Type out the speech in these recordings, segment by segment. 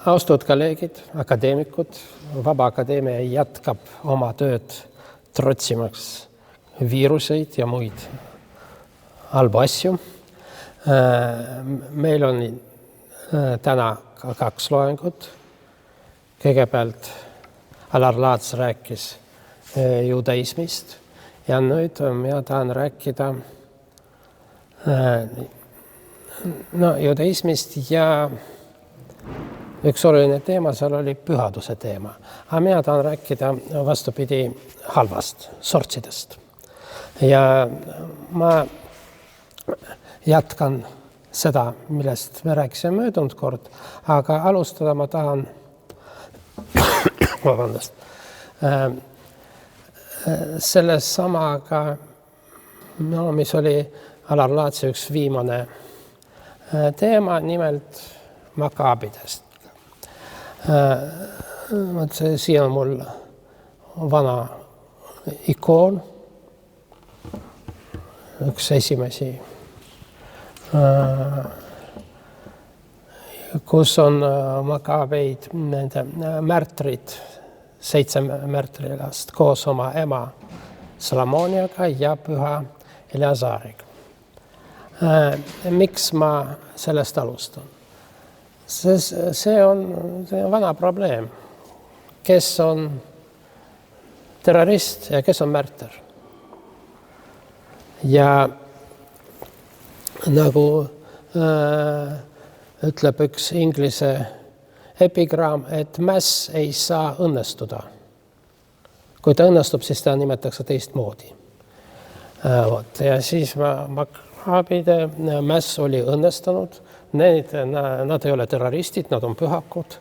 Austatud kolleegid, akadeemikud, Vaba Akadeemia jätkab oma tööd trotsimaks viiruseid ja muid halbu asju. Meil on täna kaks loengut. Kõigepealt Alar Laats rääkis judaismist ja nüüd mina tahan rääkida judaismist ja üks oluline teema seal oli pühaduse teema. Aga mina tahan rääkida vastupidi halvast, sortsidest. Ja ma jätkan seda, millest me rääkisime möödunud kord, aga alustada ma tahan selles samaga, mis oli Alar Laatsi üks viimane teema, nimelt makaabidest. Siin on mul vana ikoon, üks esimesi, kus on makaabeid, nende märtrid, 7 märtrilast koos oma ema Salomoniaga ja püha Eleazariga. Miks ma sellest alustan? See on vana probleem. Kes on terrorist ja kes on märter? Ja nagu ütleb üks inglise epigraam, et mäss ei saa õnnestuda. Kui ta õnnestub, siis ta nimetatakse teistmoodi. Ja siis makaabide mäss oli õnnestunud. Nad ei ole terroristid, nad on pühakud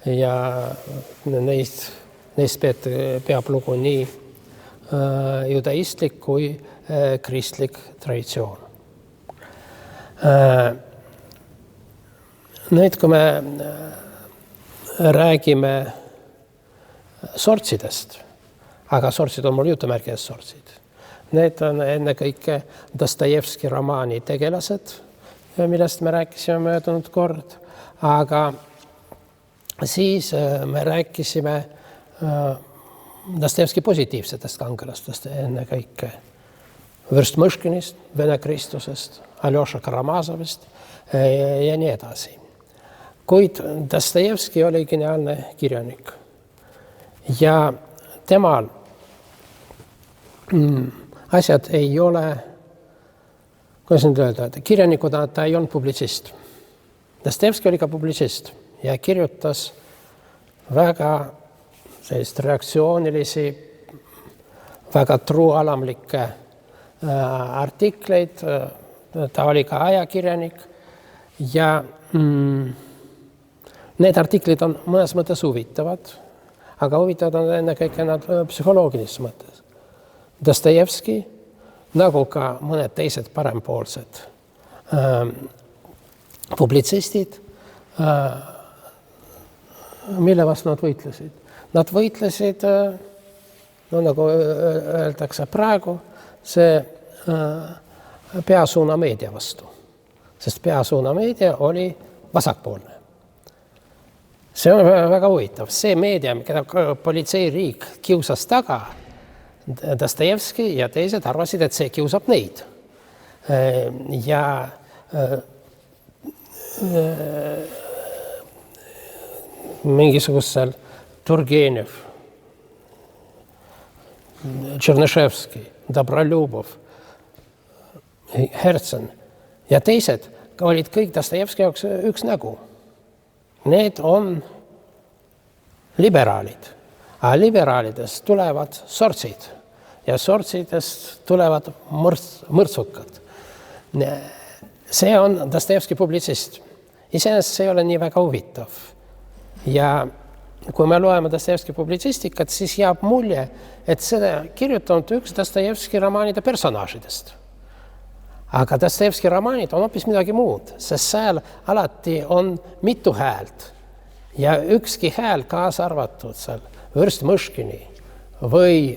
ja neist peab lugu nii judaistlik kui kristlik traditsioon. Nüüd, kui me räägime sortsidest, aga sortsid on mul jutumärkides sortsid. Need on ennekõike Dostojevski romaani tegelased, millest me rääkisime möödunud kord, aga siis me rääkisime Dostojevski positiivsetest kangelastest, ennekõike Vürst Mõškinist, Vene Kristusest, Aljoša Karamazovist ja nii edasi. Kuid Dostojevski oli geniaalne kirjanik ja temal asjad ei ole, kuidas nüüd öelda, kirjanikuna ta ei olnud publitsist. Dostojevski oli ka publitsist ja kirjutas väga sellist reaktsioonilisi, väga truualamlikke artikleid. Ta oli ka ajakirjanik ja need artiklid on mõnes mõttes huvitavad, aga huvitavad on ennekõike nad psühholoogilises mõttes. Dostojevski, nagu ka mõned teised parempoolsed publitsistid, mille vastu nad võitlesid? Nad võitlesid, nagu öeldakse praegu, see peasuunameedia vastu, sest peasuunameedia oli vasakpoolne. See on väga huvitav. See meedia, keda politseiriik kiusas taga, Dostojevski ja teised arvasid, et see kiusab neid. Ja mingisugusel Turgenev, Tšernyševski, Dobrolubov, Herzen ja teised olid kõik Dostojevski jaoks üks nägu. Need on liberaalid, aga liberaalidest tulevad sortsid ja sortsidest tulevad mõrtsukad. See on Dostojevski publitsist. Iseenesest see ei ole nii väga huvitav. Ja kui me loeme Dostojevski publitsistikat, siis jääb mulje, et seda kirjutanud üks Dostojevski romaanide personaažidest. Aga Dostojevski romaanid on hoopis midagi muud, sest seal alati on mitu häält ja ükski hääl kaasa arvatud seal Vürst Mõškini või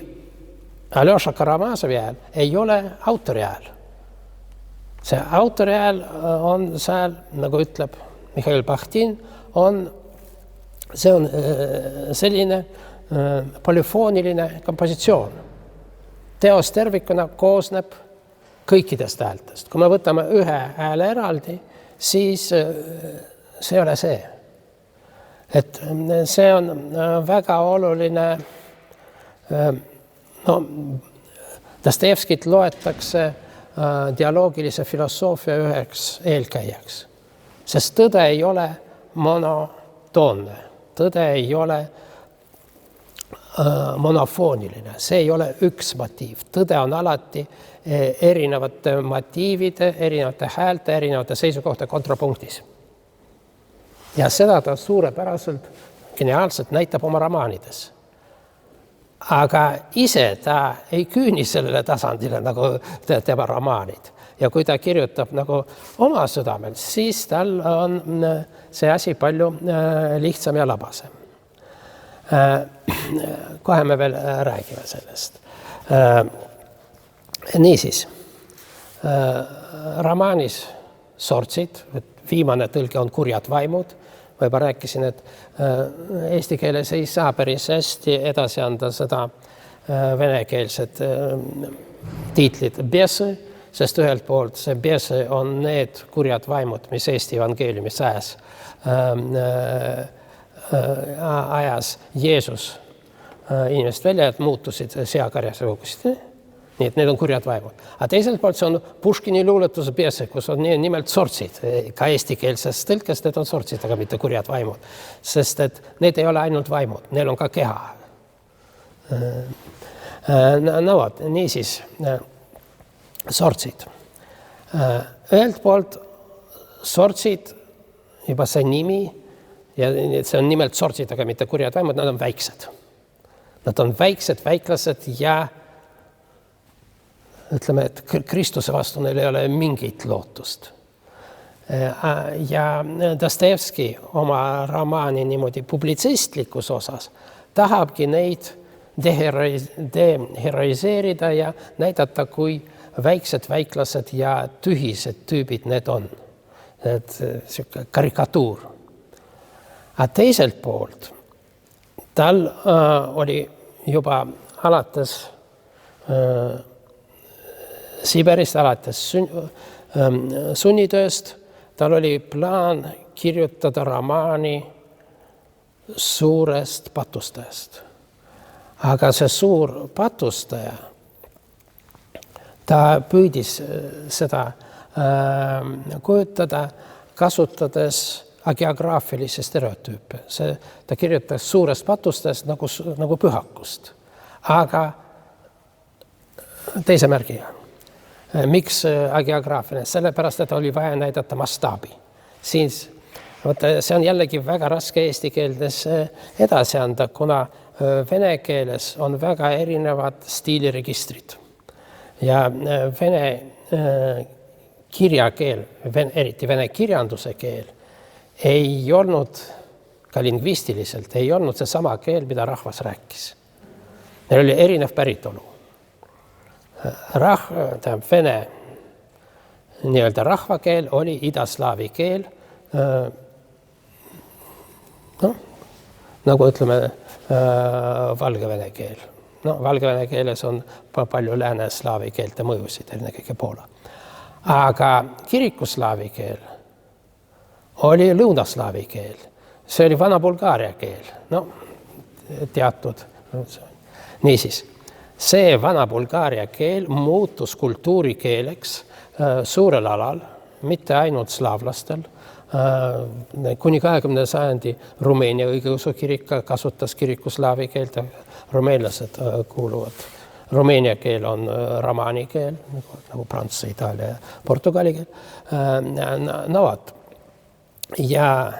Aljoša Karamazovi hääl ei ole autori hääl. See autori hääl on seal, nagu ütleb Mihhail Bahtin, on see on selline polüfooniline kompositsioon. Teos tervikuna koosneb kõikidest häältest. Kui me võtame ühe hääle eraldi, siis see ei ole see. Et see on väga oluline, Dostojevskit loetakse dialoogilise filosoofia üheks eelkäijaks, sest tõde ei ole monotoonne, tõde ei ole monofooniline, see ei ole üks motiiv, tõde on alati erinevate motiivide, erinevate häälte, erinevate seisukohta kontrapunktis. Ja seda ta suurepäraselt, geniaalselt näitab oma romaanides. Aga ise ta ei küüni sellele tasandile nagu tema romaanid. Ja kui ta kirjutab nagu oma südamel, siis tal on see asi palju lihtsam ja labasem. Kohe me veel räägime sellest. Niisiis, romaanis Sortsid, viimane tõlge on Kurjad vaimud. Ma juba rääkisin, et eesti keeles ei saa päris hästi edasi anda seda venekeelset tiitlit Besi, sest ühelt poolt see Besi on need kurjad vaimud, mis Eesti evangeeliumis ajas Jeesus inimest välja, et muutusid seakarjas ja kukkusid. Nii et need on kurjad vaimud. Aga teiselt poolt see on Puškini luuletus Besi, kus on nimelt sortsid. Ka eestikeelses tõlkes need on sortsid, aga mitte kurjad vaimud. Sest et need ei ole ainult vaimud, neil on ka keha. Niisiis, sortsid. Ühelt poolt sortsid, juba see nimi, ja see on nimelt sortsid, aga mitte kurjad vaimud, nad on väiksed. Nad on väiklased ja ütleme, et Kristuse vastu neil ei ole mingit lootust. Ja Dostojevski oma romaani niimoodi publitsistlikus osas tahabki neid deheroiseerida ja näidata, kui väiklased ja tühised tüübid need on. Selline karikatuur. Aga teiselt poolt tal oli juba alates Siberist alates sunnitööst, tal oli plaan kirjutada romaani suurest patustajast. Aga see suur patustaja, ta püüdis seda kujutada, kasutades agiograafilisi stereotüüpe. Ta kirjutas suurest patustajast nagu pühakust, aga teise märgiga. Miks agiograafiline? Sellepärast, et oli vaja näidata mastaabi. Siis, see on jällegi väga raske eesti keeldes edasi anda, kuna vene keeles on väga erinevad stiiliregistrid. Ja vene kirjakeel, eriti vene kirjanduse keel, ei olnud, ka lingvistiliselt, ei olnud see sama keel, mida rahvas rääkis. Neil oli erinev päritolu. Vene nii-öelda rahvakeel oli idaslaavi keel, nagu ütleme valgevene keel. Valgevene keeles on palju lääneslaavi keelte mõjusid, ennekõike Poola. Aga kirikuslaavi keel oli lõunaslaavi keel. See oli Vana-Bulgaaria keel. Teatud. Niisiis. See Vana-Bulgaaria keel muutus kultuurikeeleks suurel alal, mitte ainult slaavlastel. Kuni 20. sajandi Rumeenia õigeusu kirik kasutas kirikuslaavi keelt, rumeenlased kuuluvad. Rumeenia keel on romaani keel, nagu prantsuse, itaalia ja portugali keel. Ja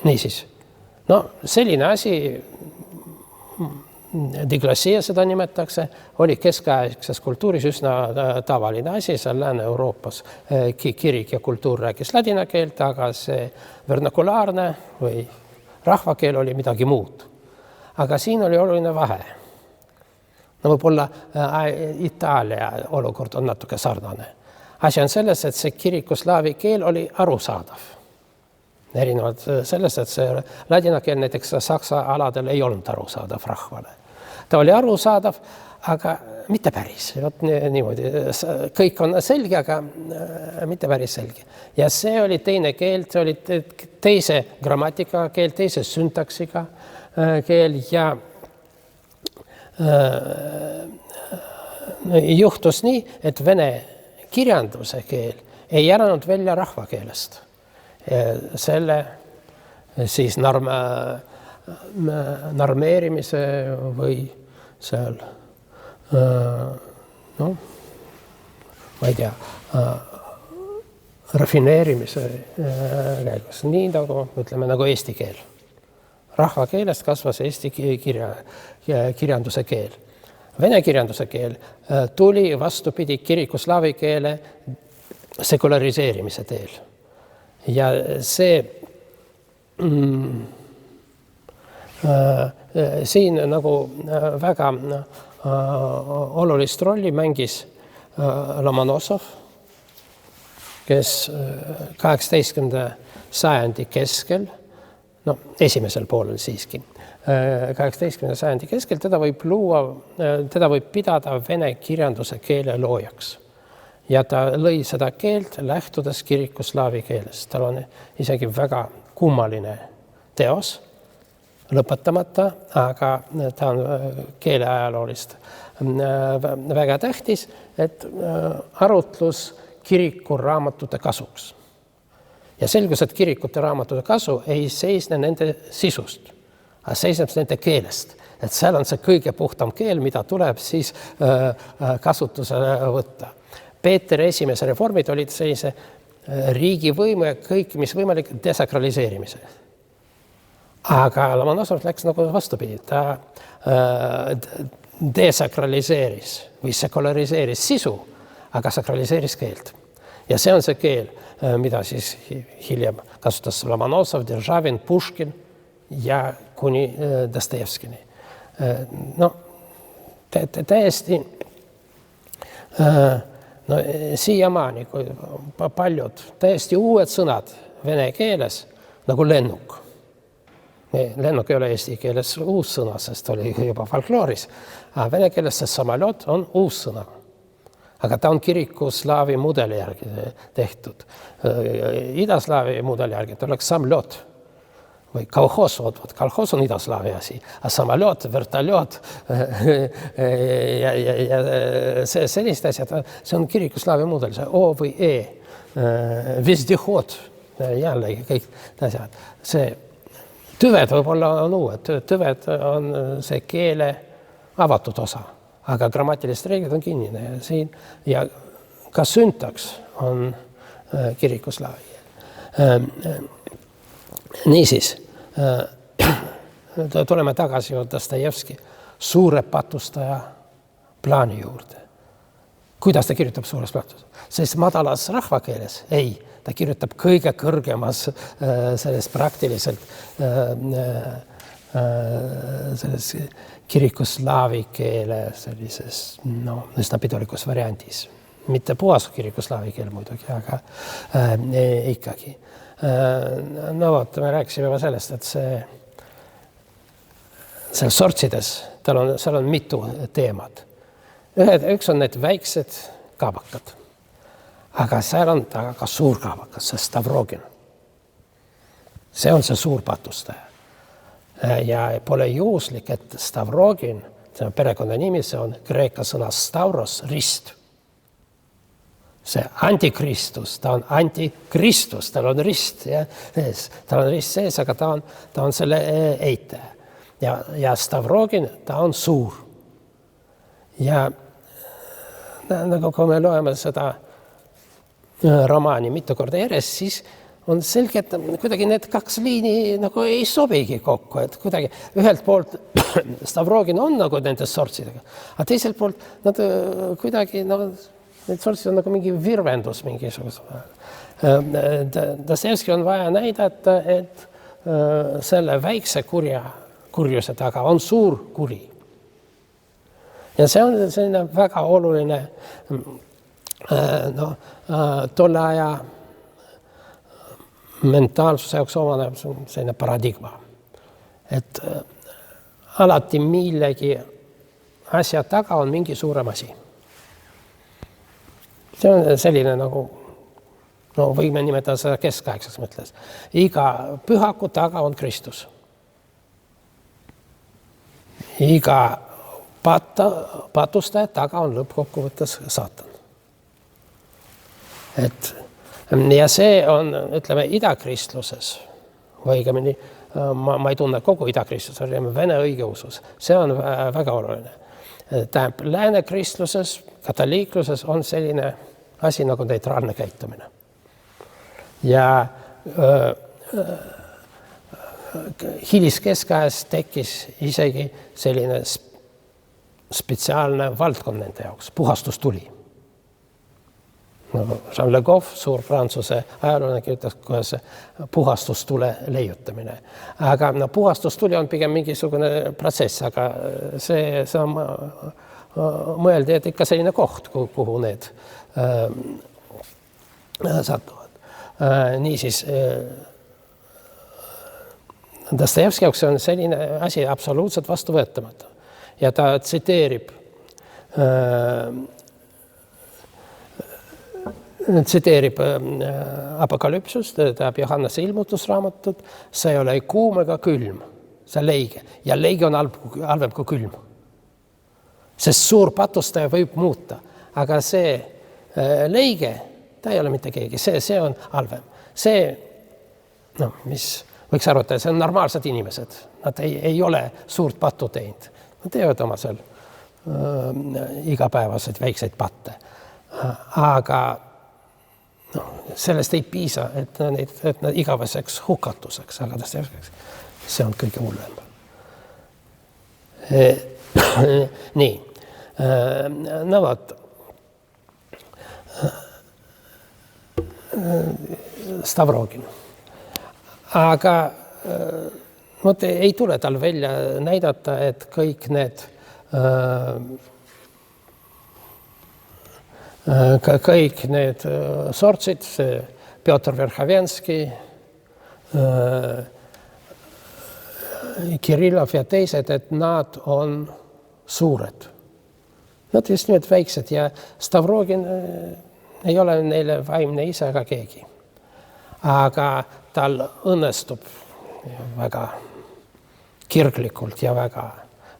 niisiis. Selline asi diglassia seda nimetatakse, oli keskaegses kultuuris üsna tavaline asi, seal Lääne-Euroopas kirik ja kultuur rääkis ladina keelt, aga see vernakulaarne või rahvakeel oli midagi muud. Aga siin oli oluline vahe. Võib-olla Itaalia olukord on natuke sarnane. Asi on selles, et see kirikuslaavi keel oli arusaadav. erinevalt sellest, et see ladina keel näiteks saksa aladel ei olnud arusaadav rahvale. Ta oli arusaadav, aga mitte päris. Vot niimoodi. Kõik on selge, aga mitte päris selge. Ja see oli teine keel, see oli teise grammatika keel, teise syntaksiga keel ja juhtus nii, et vene kirjanduse keel ei järanud välja rahvakeelest. Selle siis normeerimise või seal no, ma ei tea, rafineerimise käigus. Nii nagu, ütleme, nagu eesti keel. Rahvakeelest kasvas eesti kirjanduse keel. Vene kirjanduse keel tuli vastupidi kirikuslaavi keele sekulariseerimise teel. Ja see siin nagu väga olulist rolli mängis Lomonosov, kes 18. sajandi keskel, no esimesel poolel siiski, 18. sajandi keskel teda võib pidada vene kirjanduse keele loojaks. Ja ta lõi seda keelt lähtudes kirikuslaavi keelest. Tal on isegi väga kummaline teos, lõpetamata, aga ta on keele ajaloolist väga tähtis, et arutlus kiriku raamatute kasuks. Ja selgus, et kirikute raamatute kasu ei seisne nende sisust, aga seisneb nende keelest. Et seal on see kõige puhtam keel, mida tuleb siis kasutusele võtta. Peeter esimese reformid olid sellise riigivõimu ja kõik, mis võimalik, desakraliseerimise. Aga Lomonosov läks nagu vastupidi. Ta desakraliseeris või sekulariseeris sisu, aga sakraliseeris keelt. Ja see on see keel, mida siis hiljem kasutas Lomonosov, Deržavin, Puškin ja kuni Dostojevskini. No, täiesti no, siiamaani, kui paljud täiesti uued sõnad vene keeles, nagu lennuk. Lennuk ei ole eesti keeles uus sõna, sest oli juba folklooris. Aga vene keeles see samalot on uus sõna. Aga ta on kirikuslaavi mudeli järgi tehtud. Idaslaavi mudeli järgi, et oleks samlot. Või kolhos, kolhos on idaslaavi asi, a samalot, vertaljot ja sellist asjad, see on kirikuslaavi mudel, see O või E, vezdihod, jällegi kõik asjad. See tüved võib-olla on uued, tüved on see keele avatud osa, aga grammatilised reeglid on kinnine ja siin ja ka süntaks on kirikuslaavi. Niisiis, tuleme tagasi Dostojevski suure patustaja plaani juurde. Kuidas ta kirjutab suures patustajas? Sest madalas rahvakeeles ei, ta kirjutab kõige kõrgemas selles praktiliselt selles kirikuslaavi keele sellises pidulikus variandis. Mitte puhas kirikuslaavi keel muidugi, aga ikkagi. No vot, me rääkisime juba sellest, et seal sortsides, seal on mitu teemat. Üks on need väiksed kaabakad, aga seal on taga ka suur kaabakas, see Stavrogin. See on see suur patustaja. Ja pole juhuslik, et Stavrogin, see on perekonna nimi, see on kreeka sõna Stavros, rist. See antikristus, ta on antikristus, tal on rist sees, tal on rist sees, aga ta on selle eitaja. Ja Stavrogin, ta on suur. Ja nagu kui me loeme seda romaani mitu korda järjest, siis on selge, et kuidagi need kaks liini nagu ei sobigi kokku, et kuidagi ühelt poolt Stavrogin on nagu nende sortsidega, aga teiselt poolt nad kuidagi need sortsid on nagu mingi virvendus mingisuguse. Dostojevski on vaja näidata, et selle väikse kurjuse taga on suur kuri. Ja see on selline väga oluline tolle aja mentaalsuse jaoks omane selline paradigma, et alati millegi asja taga on mingi suurem asi. See on selline nagu, no võime nimetada seda keskaegseks mõtles. Iga pühaku taga on Kristus. Iga patustaja taga on lõppkokkuvõttes saatan. Ja see on, ütleme, idakristluses, või õigemini, ma ei tunne kogu idakristluses, vene õigeusus. See on väga oluline. Tähendab, lääne kristluses, katoliikluses on selline asi nagu neutraalne käitumine. Ja hiliskeskajas tekkis isegi selline spetsiaalne valdkond nende jaoks, puhastustuli. Jean Le Goff, suur Prantsuse ajaloonik, ütles, kuidas puhastustule leiutamine. Aga puhastustuli on pigem mingisugune protsess, aga see mõeldi, et ikka selline koht, kuhu need satuvad. Niisiis, Dostojevski jaoks on selline asi absoluutselt vastuvõetamatu. Ja ta tsiteerib Apokalüpsust, tähendab Johannese ilmutusraamatut, see ei ole kuum ega külm, see on leige. Ja leige on halvem kui külm. Sest suur patustaja võib muuta, aga see leige, ta ei ole mitte keegi, see on halvem. See, mis võiks arvata, see on normaalsed inimesed. Nad ei ole suurt pattu teinud. Nad teevad oma seal igapäevaseid väikseid patte. Aga sellest ei piisa, et nad igaveseks hukatuseks, aga see on kõige hullem. Nii. No vot. Stavrogin. Aga ei tule tal välja näidata, et kõik need sortsid, Pjotr Verhovenski, Kirillov ja teised, et nad on suured. Nad just nimelt väiksed ja Stavrogin ei ole neile vaimne isa ega keegi. Aga tal õnnestub väga kirglikult ja väga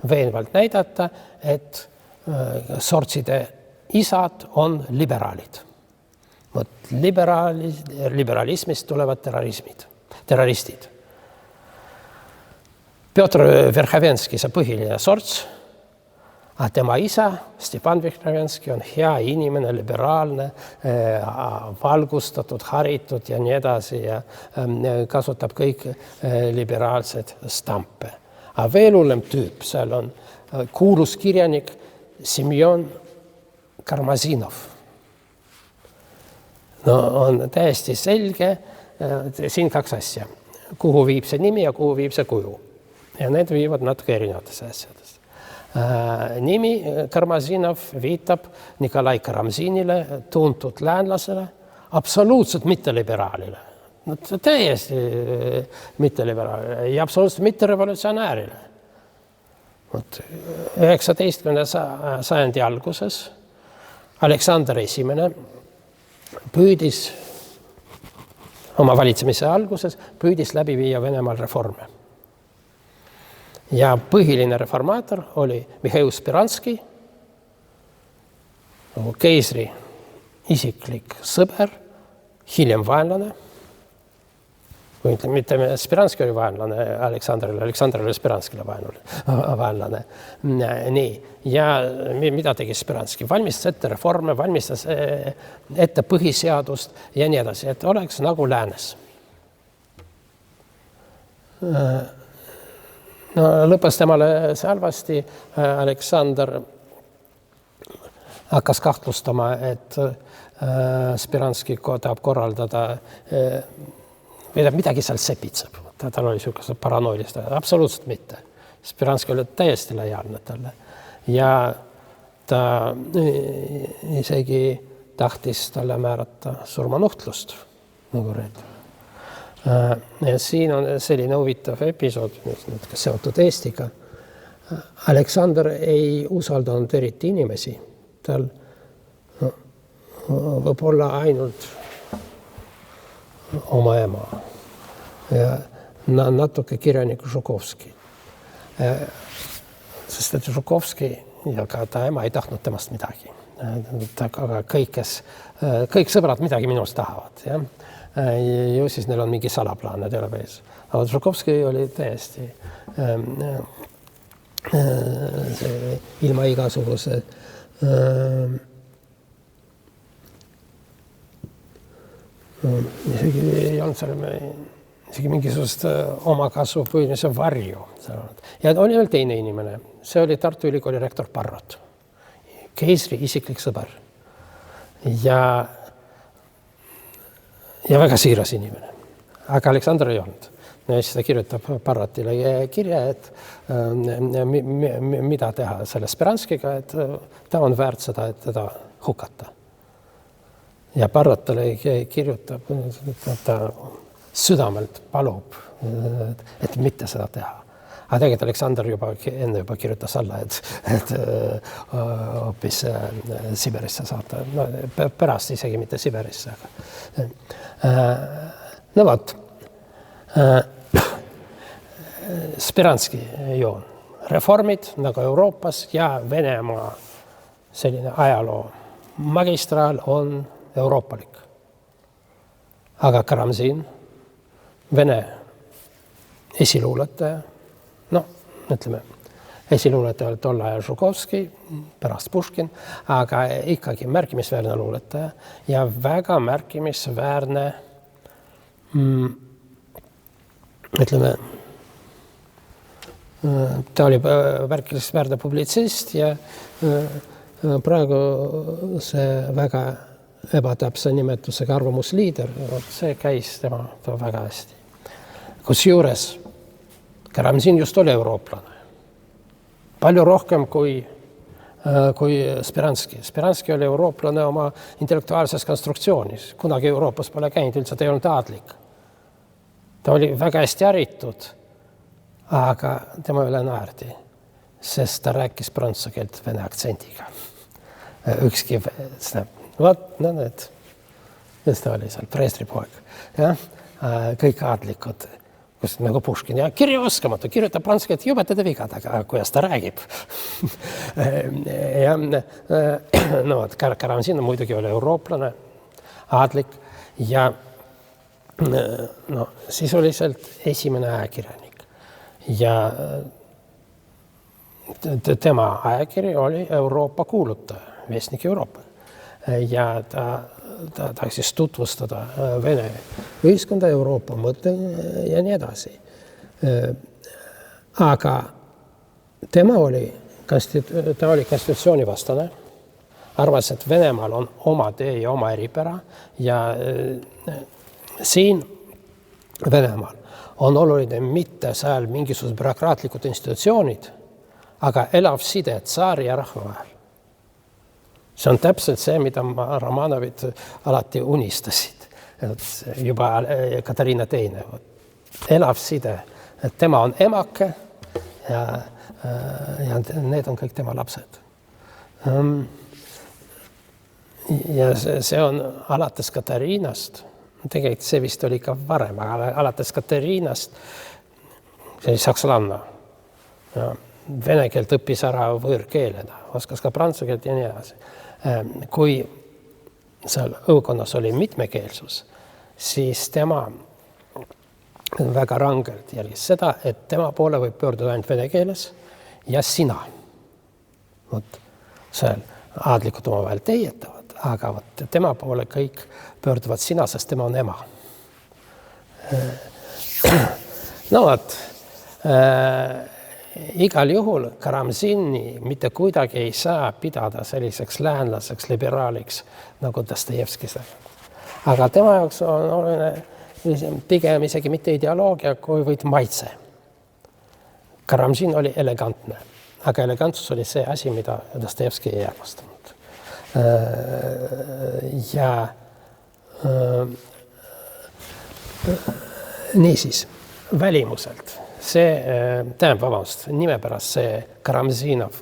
veenvalt näidata, et sortside isad on liberaalid. Liberalismist tulevad terroristid. Pjotr Verhovenski, see põhiline sorts, aga tema isa, Stepan Verhovenski, on hea inimene, liberaalne, valgustatud, haritud ja nii edasi ja kasutab kõik liberaalsed stampe. Aga veel hullem tüüp, seal on kuulus kirjanik Semjon Karmazinov. No on täiesti selge, siin kaks asja. Kuhu viib see nimi ja kuhu viib see kuju. Ja need viivad natuke erinevates asjades. Nimi Karmazinov viitab Nikolai Karamzinile, tuntud läänlasele, absoluutselt mitteliberaalile. Täiesti mitteliberaalile ja absoluutselt mitterevolutsionäärile. 19. sajandi alguses Aleksander I püüdis oma valitsemise alguses läbi viia Venemaal reforme. Ja põhiline reformaator oli Mihhail Speranski, keisri isiklik sõber, hiljem vaenlane. Mitte Speranski oli vaenlane Aleksandrile Speranskile vaenlane. Nii. Ja mida tegi Speranski? Valmistas ette reforme, valmistas ette põhiseadust ja nii edasi, et oleks nagu läänes. No, lõpes temale halvasti. Aleksander hakkas kahtlustama, et Speranski tahab korraldada midagi seal sepitseb. Tal oli niisugused paranoilist. Absoluutselt mitte. Speranski oli täiesti lojaalne talle. Ja ta isegi tahtis talle määrata surmanuhtlust. Ja siin on selline huvitav episood, seotud Eestiga. Aleksander ei usaldanud eriti inimesi. Tal võib olla ainult oma ema ja natuke kirjanik Žukovski. Sest et Žukovski ja ka ta ema ei tahtnud temast midagi. Aga kõik sõbrad midagi minust tahavad. Ja? Ju siis neil on mingi salaplaan, need ei ole vees. Aga Žukovski oli täiesti ilma igasuguse isegi ei olnud seal isegi mingisugust omakasu põhilise varju. Ja oli veel teine inimene. See oli Tartu Ülikooli rektor Parrot. Keisri isiklik sõber. Ja väga siiras inimene. Aga Aleksander ei olnud. Ja siis ta kirjutab Parrotile kirja, et mida teha selle Speranskiga, et ta on väärt seda, et teda hukata. Ja Parrotile kirjutab, et ta südamelt palub, et mitte seda teha. Aga tegelikult Aleksander enne kirjutas alla, et hoopis Siberisse saata. No, pärast isegi mitte Siberisse. No võt. Speranski joon. Reformid nagu Euroopas ja Venemaa selline ajaloo magistraal on euroopalik. Aga Karamzin, Vene esiluuletaja, ütleme, esiluuletaja oli tol ajal Žukovski, pärast Puškin, aga ikkagi märkimisväärne luuletaja ja väga märkimisväärne ütleme, ta oli märkimisväärne publitsist ja praegu see väga ebatäpse nimetusega arvamusliider, see käis tema väga hästi. Kusjuures Karamzin just oli eurooplane. Palju rohkem kui Speranski. Speranski oli eurooplane oma intellektuaalses konstruktsioonis. Kunagi Euroopas pole käinud, üldse ta ei olnud aadlik. Ta oli väga hästi haritud, aga tema üle naerdi, sest ta rääkis prantsuse keelt vene aktsendiga. Ükski, kes ta oli seal, preestri poeg. Ja? Kõik aadlikud. Nagu Puškin ja kirja oskamatu, kirjutab prantsuse keelt jubedade vigadega, kuidas ta räägib. Ja Karamzin muidugi oli eurooplane, aadlik ja sisuliselt esimene ajakirjanik. Ja tema ajakiri oli Euroopa kuulutaja, Vestnik Euroopa. Ja ta tahaksis tutvustada Vene ühiskonda, Euroopa mõtte ja nii edasi. Aga tema oli konstitutsioonivastane, arvas, et Venemaal on oma tee ja oma eripära ja siin Venemaal on oluline mitte seal mingisugused bürokraatlikud institutsioonid, aga elav side tsaari ja rahva vahel. See on täpselt see, mida Romanovid alati unistasid. Juba Katariina teine. Elav side. Tema on emake ja need on kõik tema lapsed. Ja see on alates Katariinast, tegelikult see vist oli ka varem, aga alates Katariinast, see oli sakslanna. Vene keelt õppis ära võõrkeelena, oskas ka prantsuse keelt ja nii edasi. Kui seal õukonnas oli mitmekeelsus, siis tema väga rangelt jälgis seda, et tema poole võib pöörduda ainult vene keeles ja sina. Seal aadlikud oma vahel teietavad, aga tema poole kõik pöörduvad sina, sest tema on ema. Igal juhul Karamzini mitte kuidagi ei saa pidada selliseks läänlaseks, liberaaliks nagu Dostojevski. Aga tema jaoks on oluline pigem isegi mitte ideoloogia, kuivõrd maitse. Karamzin oli elegantne, aga elegantsus oli see asi, mida Dostojevski ei armastanud. Niisiis, välimuselt. See nime pärast see Karamzinov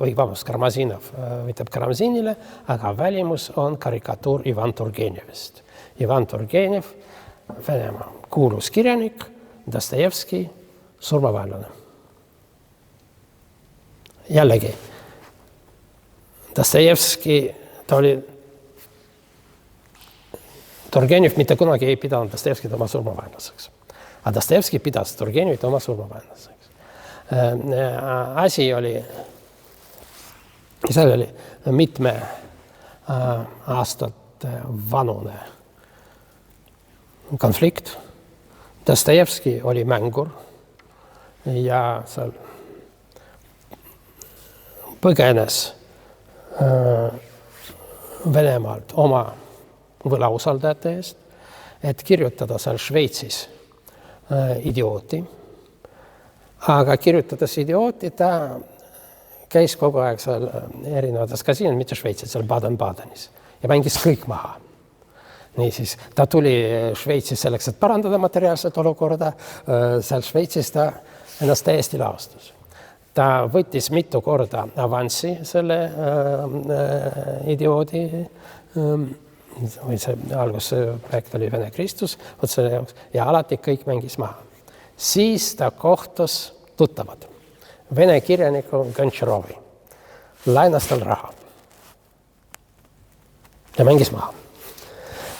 viitab Karamzinile, aga välimus on karikatuur Ivan Turgenevist. Ivan Turgenev, Venemaa kuulus kirjanik, Dostojevski, surmavaenlane. Jällegi, Dostojevski, ta oli Turgenev mitte kunagi ei pidanud Dostojevskit oma surmavaenlaseks. Aga Dostojevski pidas Turgenevit oma surmavaenlaseks. Asi oli, seal oli mitme aastate vanune konflikt. Dostojevski oli mängur ja seal põgenes Venemaalt oma võlausaldajate eest, et kirjutada seal Šveitsis idiooti. Aga kirjutades idiooti, ta käis kogu aeg seal erinevates kasiinos, mitte Šveitsis, seal Baden-Badenis ja mängis kõik maha. Niisiis, ta tuli Šveitsis selleks, et parandada materiaalset olukorda, seal Šveitsis ta ennast täiesti laostas. Ta võttis mitu korda avanssi selle idioodi, või see alguses projekt oli Vene Kristus, ja alati kõik mängis maha. Siis ta kohtus tuttavad Vene kirjaniku Gontšarovi, laenas tal raha ja mängis maha.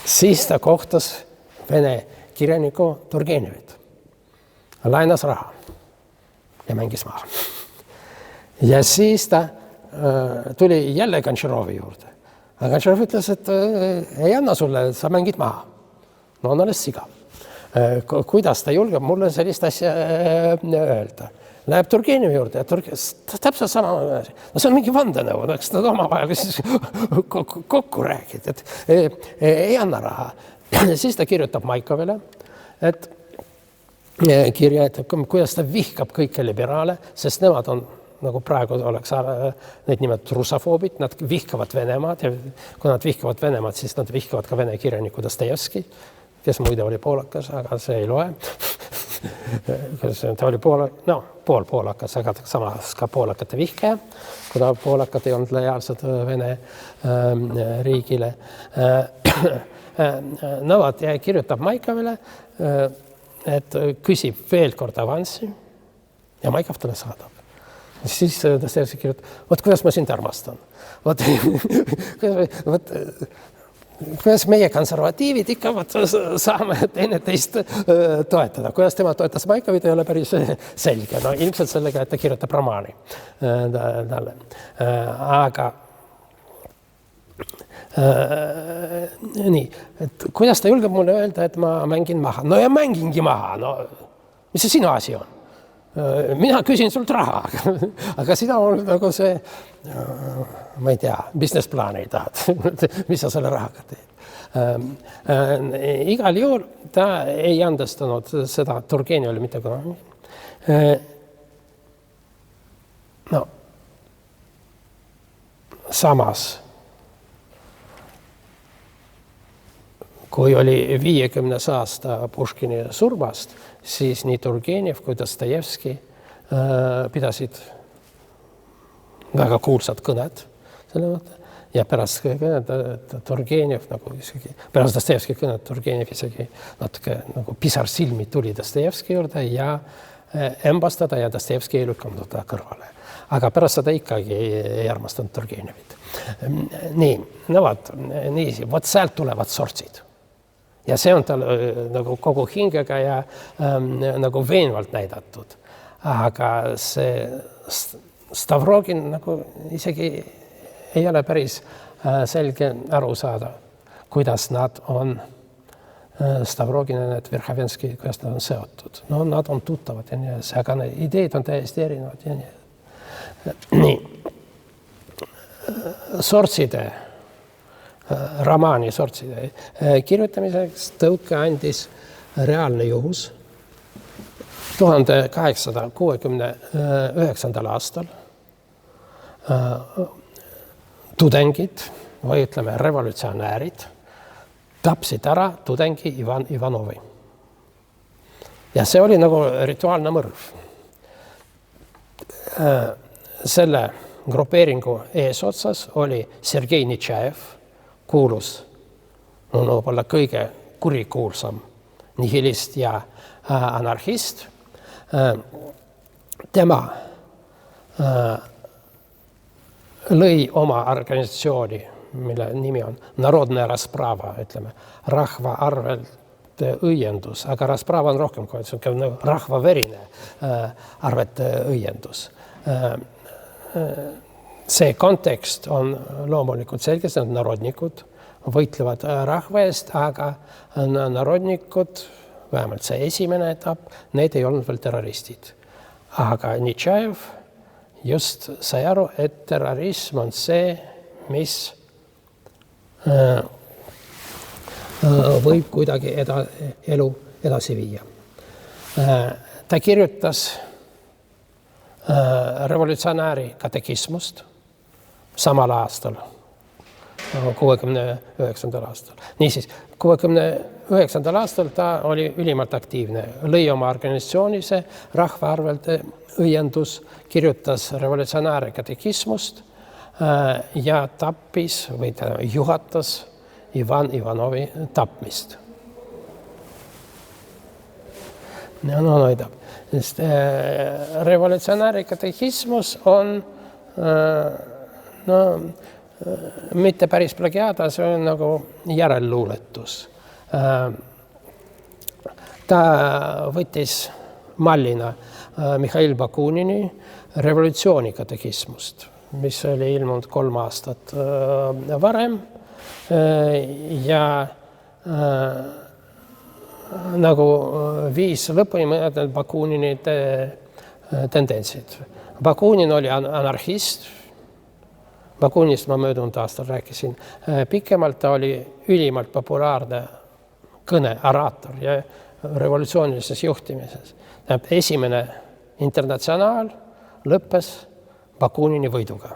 Siis ta kohtus Vene kirjaniku Turgenevit, laenas raha ja mängis maha. Ja siis ta tuli jälle Gontšarovi juurde. Aga Gontšarov ütles, et ei anna sulle, sa mängid maha. No on alles siga. Kuidas ta julgeb mulle sellist asja öelda? Läheb Turgenevi juurde ja täpselt sama. No see on mingi vandenõu, eks nad omavahel kokku räägid, et ei anna raha. Siis ta kirjutab Maikovile, et kirja, et kuidas ta vihkab kõike liberaale, sest nemad on nagu praegu oleks need nimed russofoobid, nad vihkavad Venemaad ja kui nad vihkavad Venemaad, siis nad vihkavad ka Vene kirjaniku Dostojevski, kes muide oli poolakas, aga see ei loe. Ta oli pool poolakas, aga samas ka poolakate vihkaja, kuna poolakad ei olnud lojaalsed Vene riigile. Nõvad ja kirjutab Maikovile, et küsib veel kord avanssi ja Maikov talle saadab. Siis Dostojevski kirjutab, vot kuidas ma sind armastan. Kuidas meie konservatiivid ikka saame teineteist toetada. Kuidas tema toetas Maikovit, ei ole päris selge. No ilmselt sellega, et ta kirjutab romaani talle. Aga nii, et kuidas ta julgeb mulle öelda, et ma mängin maha? No ja mängingi maha. No, mis see sinu asi on? Mina küsin sult raha, aga sina on nagu see, ma ei tea, business-plaane ei tahad, mis sa selle rahaga teed. Igal juhul ta ei andestanud seda Turgenevile mitte kunagi. No, samas, kui oli 50. aasta Puškini surmast, siis nii Turgenev kui Dostojevski pidasid väga kuulsad kõned selle mõtte. Ja pärast kõned Turgenev, nagu isegi, pärast Dostojevski kõned Turgenev isegi natuke nagu pisar silmi tuli Dostojevski juurde ja embastada ja Dostojevski ei lükanud ta kõrvale. Aga pärast seda ikkagi ei armastanud Turgenevit. Nii, no vot sealt tulevad sortsid. Ja see on tal nagu kogu hingega ja nagu veenvalt näidatud. Aga see Stavrogin nagu isegi ei ole päris selge aru saada, kuidas nad on Stavrogin ja need Verhovenski, kuidas nad on seotud. No nad on tuttavad ja nii, aga need ideed on täiesti erinevad ja nii. Nii. Sortside romaani sortside kirjutamiseks tõuke andis reaalne juhus 1869. aastal tudengid või ütleme revolutsionäärid tapsid ära tudengi Ivan Ivanovi. Ja see oli nagu rituaalne mõrv. Selle grupeeringu eesotsas oli Sergei Nitšajev, kuulus, võib-olla kõige kurikuulsam nihilist ja anarhist. Tema lõi oma organisatsiooni, mille nimi on Narodne Rasprava, ütleme, rahva arvete õiendus, aga Rasprava on rohkem kui rahvaverine arvete õiendus. See kontekst on loomulikult selge, see on narodnikud, võitlevad rahva eest, aga narodnikud, vähemalt see esimene etapp, need ei olnud veel terroristid. Aga Nitšajev just sai aru, et terrorism on see, mis võib kuidagi elu edasi viia. Ta kirjutas revolutsionääri katekismust samal aastal, 69. aastal. Niisiis, 69. aastal ta oli ülimalt aktiivne, lõi oma organisatsiooni, see rahva arvelt õiendus, kirjutas revolutsionääri katekismust ja tappis või ta juhatas Ivan Ivanovi tapmist. No, sest revolutsionääri katekismus on mitte päris plagiaada, see on nagu järelluuletus. Ta võttis mallina Mihhail Bakunini revolutsiooni katekismust, mis oli ilmunud 3 aastat varem ja nagu viis lõpuni mõelda Bakunini tendentsid. Bakunin oli anarhist. Bakunist ma möödunud aastal rääkisin. Pikemalt ta oli ülimalt populaarne kõne, oraator ja revolutsioonilises juhtimises. Esimene internatsionaal lõppes Bakunini võiduga.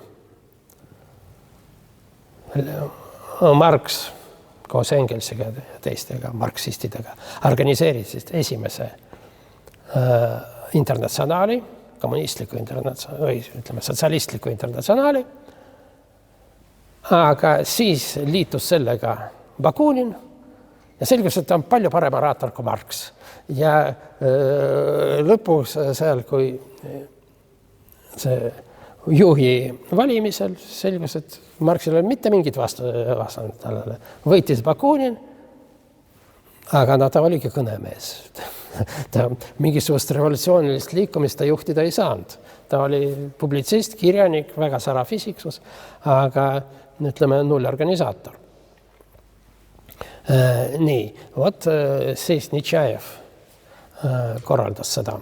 Marx koos Engelsiga ja teistega, marksistidega, organiseerisid esimese internatsionaali, kommunistliku internatsionaali, või ütleme, sotsialistliku internatsionaali, aga siis liitus sellega Bakunin ja selgus, et ta on palju parem oraator kui Marx. Ja lõpus seal, kui see juhi valimisel selgus, et Marxil ei ole mitte mingit vastanud talle. Võitis Bakunin, aga ta oligi kõnemees. Ta mingisugust revolutsioonilist liikumist ta juhtida ei saanud. Ta oli publitsist, kirjanik, väga särav isiksus, aga ütleme, nullorganisaator. Nii, vot siis Nitšajev korraldas seda.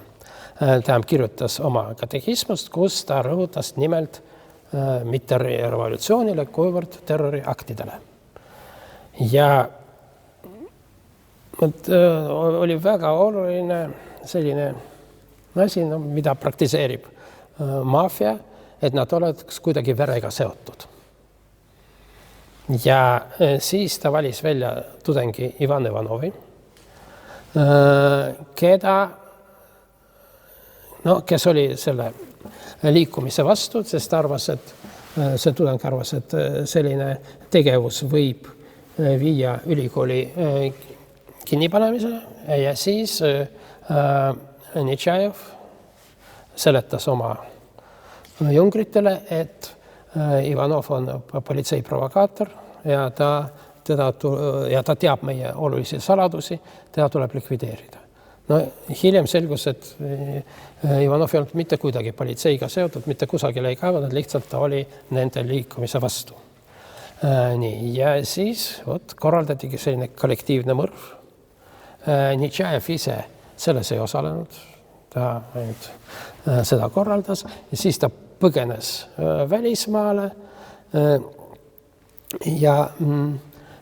Ta kirjutas oma katekismust, kus ta rõhutas nimelt mitte revolutsioonile, kuivõrd terroriaktidele. Ja oli väga oluline selline asi, mida praktiseerib maffia, et nad oleks kuidagi verega seotud. Ja siis ta valis välja tudengi Ivan Ivanovi, kes oli selle liikumise vastu, sest arvas, et see tudeng arvas, et selline tegevus võib viia ülikooli kinnipanemisele ja siis Nitšajev seletas oma jungritele, et Ivanov on politseiprovokaator ja ta teab meie olulisi saladusi, teda tuleb likvideerida. No, hiljem selgus, et Ivanov ei olnud mitte kuidagi politseiga seotud, mitte kusagile ei kaevanud, lihtsalt ta oli nende liikumise vastu. Nii, ja siis korraldatigi selline kollektiivne mõrv. Nitšajev ise selles ei osalenud, ta ainult seda korraldas ja siis ta põgenes välismaale ja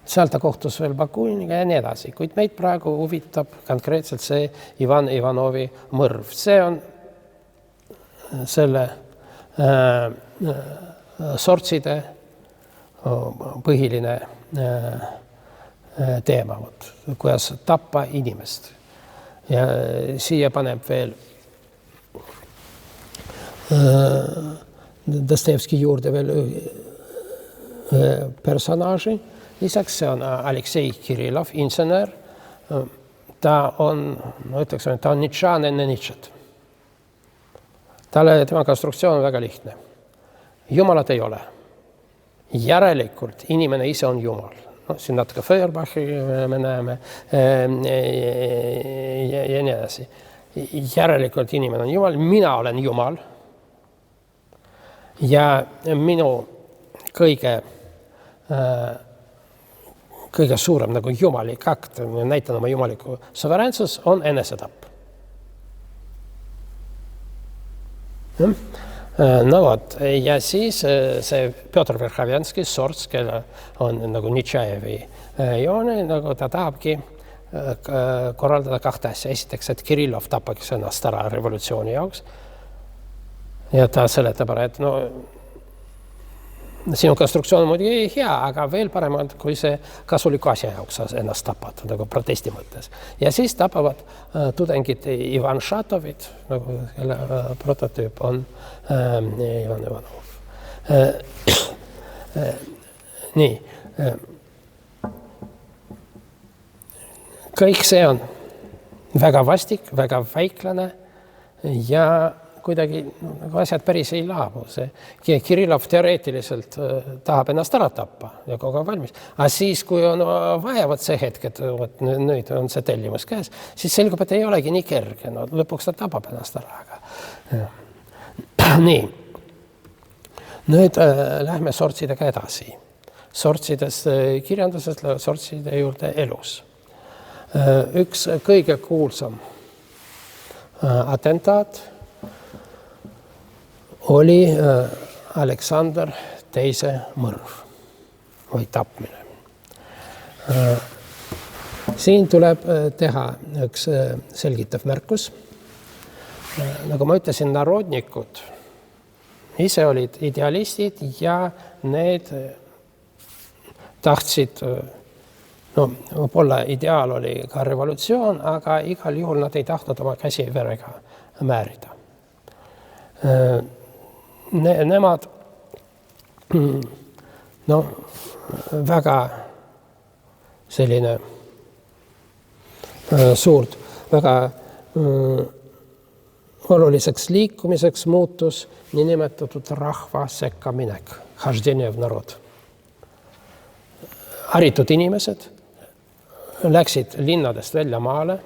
seal ta kohtus veel Bakuniniga ja nii edasi, kuid meid praegu huvitab konkreetselt see Ivan Ivanovi mõrv. See on selle sortside põhiline teema, kuidas tappa inimest. Ja siia paneb veel Dostojevski juurde veel personaaži. Lisaks see on Aleksei Kirillov, insener. Ta on, ütleks, ta on Nietzschean enne Nietzschet. Tema konstruktsioon on väga lihtne. Jumalat ei ole. Järelikult inimene ise on Jumal. Siin natuke Feuerbachi me näeme ja nii edasi. Järelikult inimene on Jumal, mina olen Jumal ja minu kõige suurem nagu jumalik akt, näitan oma jumaliku suveräänsus, on enesetapp. No vot, ja siis see Pjotr Verkhovjanski, sorts, kelle on nagu Nietzschejevi joone, nagu ta tahabki korraldada kahte asja. Esiteks, et Kirillov tapaks ennast ära revolutsiooni jaoks. Ja ta seletab ära, et sinu konstruktsioon on muidugi hea, aga veel paremalt, kui see kasuliku asja jaoks ennast tapad, nagu protesti mõttes. Ja siis tapavad tudengid Ivan Šatovit, nagu kelle prototüüp on Ivan Ivanov. Nii. Kõik see on väga vastik, väga väiklane ja kuidagi asjad päris ei laabu. Kirillov teoreetiliselt tahab ennast ära tappa ja kogu aeg valmis. Aga siis, kui on vaja see hetk, et nüüd on see tellimus käes, siis selgub, et ei olegi nii kerge. Lõpuks ta tapab ennast ära. Nii. Nüüd lähme sortsidega edasi. Sortsides kirjandusest, sortside juurde elus. Üks kõige kuulsam atentaat oli Aleksander teise mõrv või tapmine. Siin tuleb teha üks selgitav märkus. Nagu ma ütlesin, narodnikud ise olid idealistid ja need tahtsid, võib-olla ideaal oli ka revolutsioon, aga igal juhul nad ei tahtnud oma käsi verega määrida. Nemad väga selline suurt, väga oluliseks liikumiseks muutus niinimetatud rahva sekkaminek, хождение в народ. Haritud inimesed läksid linnadest välja maale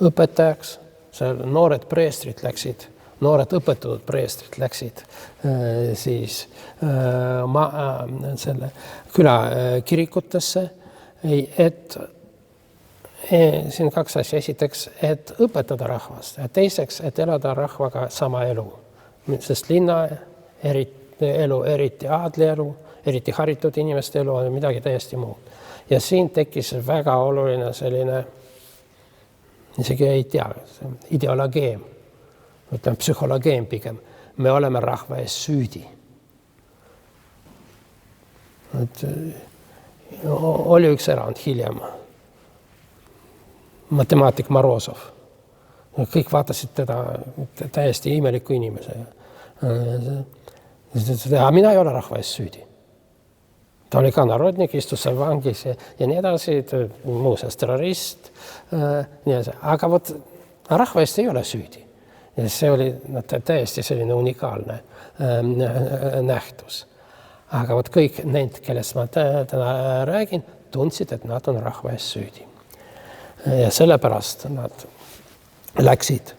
õpetajaks, noored preestrid läksid, noored õpetatud preestrid läksid siis selle küla kirikutesse, et siin kaks asja. Esiteks, et õpetada rahvast ja teiseks, et elada rahvaga sama elu. Sest linna elu, eriti aadli elu, eriti haritud inimeste elu on midagi täiesti muud. Ja siin tekkis väga oluline selline, isegi ei tea, ideoloogeem, ütleme psühholoogeem pigem. Me oleme rahva ees süüdi. Oli üks erand hiljem. Matemaatik Morozov. Kõik vaatasid teda täiesti imeliku inimese. Mina ei ole rahva ees süüdi. Ta oli ka narodnik, istus seal vangis ja nii edasi, muuseas terrorist. Aga rahva eest ei ole süüdi. Ja see oli täiesti selline unikaalne nähtus. Aga kõik need, kellest ma täna räägin, tundsid, et nad on rahva ees süüdi. Ja sellepärast nad läksid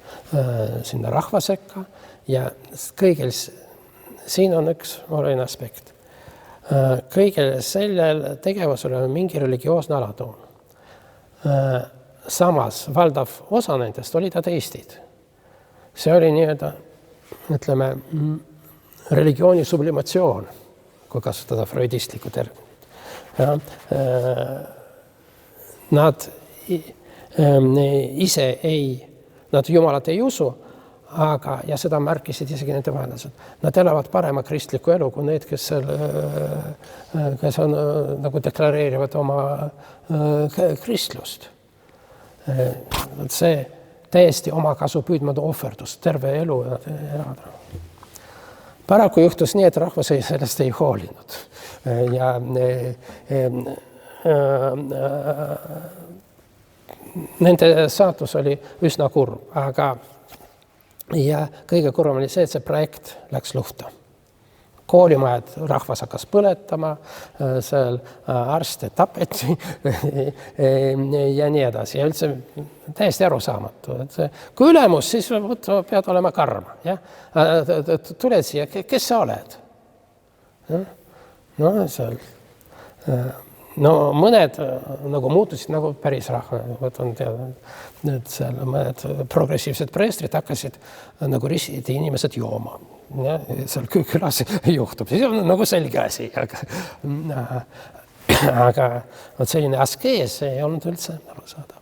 sinna rahva sekka ja kõigil siin on üks oluline aspekt. Kõigil sellel tegevusel on mingi religioosne alatoon. Samas valdav osa nendest olid ateistid. See oli nii-öelda, ütleme, religiooni sublimatsioon, kui kasutada freudistlikku terminit. Nad ise nad jumalat ei usu, aga, ja seda märkisid isegi nende vaenlased. Nad elavad parema kristliku elu kui need, kes on, nagu deklareerivad oma kristlust. See täiesti omakasu püüdmatu ohverdus, terve elu elada. Paraku juhtus nii, et rahvas sellest ei hoolinud. Ja nende saatus oli üsna kurb, aga ja kõige kurvem oli see, et see projekt läks luhta. Koolimajad rahvas hakkas põletama, seal arste tapeti ja nii edasi. Ja üldse täiesti arusaamatu. Kui ülemus, siis pead olema karm. Ja? Tuled siia, kes sa oled? No, seal, mõned nagu muutusid nagu päris rahva. On teada, et seal mõned progressiivsed preestrid hakkasid nagu ristid inimesed jooma. Ja, seal külas juhtub, siis on nagu selge asi, aga selline askees ei olnud üldse aru saada.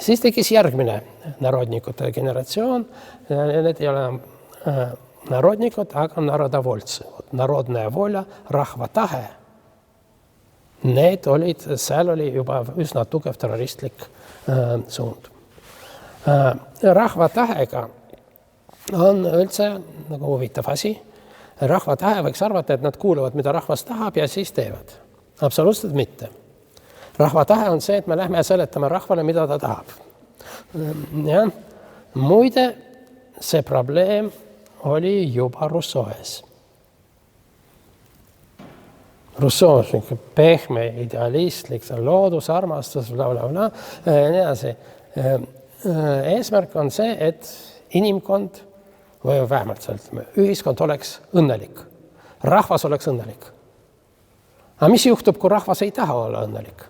Siis tekkis järgmine narodnikute generatsioon, need ei ole narodnikud, aga narodovoljtsi, narodne volja, rahva tahe. Need olid, seal oli juba üsna tugev terroristlik suund. Rahva tahega on üldse nagu huvitav asi. Rahva tahe võiks arvata, et nad kuuluvad, mida rahvas tahab ja siis teevad. Absoluutselt mitte. Rahva tahe on see, et me lähme seletame rahvale, mida ta tahab. Ja, muide, see probleem oli juba Rousseau ees. Rousseau on pehme, idealistlik, loodusarmastus, blablabla, nii edasi. Eesmärk on see, et inimkond või vähemalt ühiskond oleks õnnelik. Rahvas oleks õnnelik. Aga mis juhtub, kui rahvas ei taha olla õnnelik?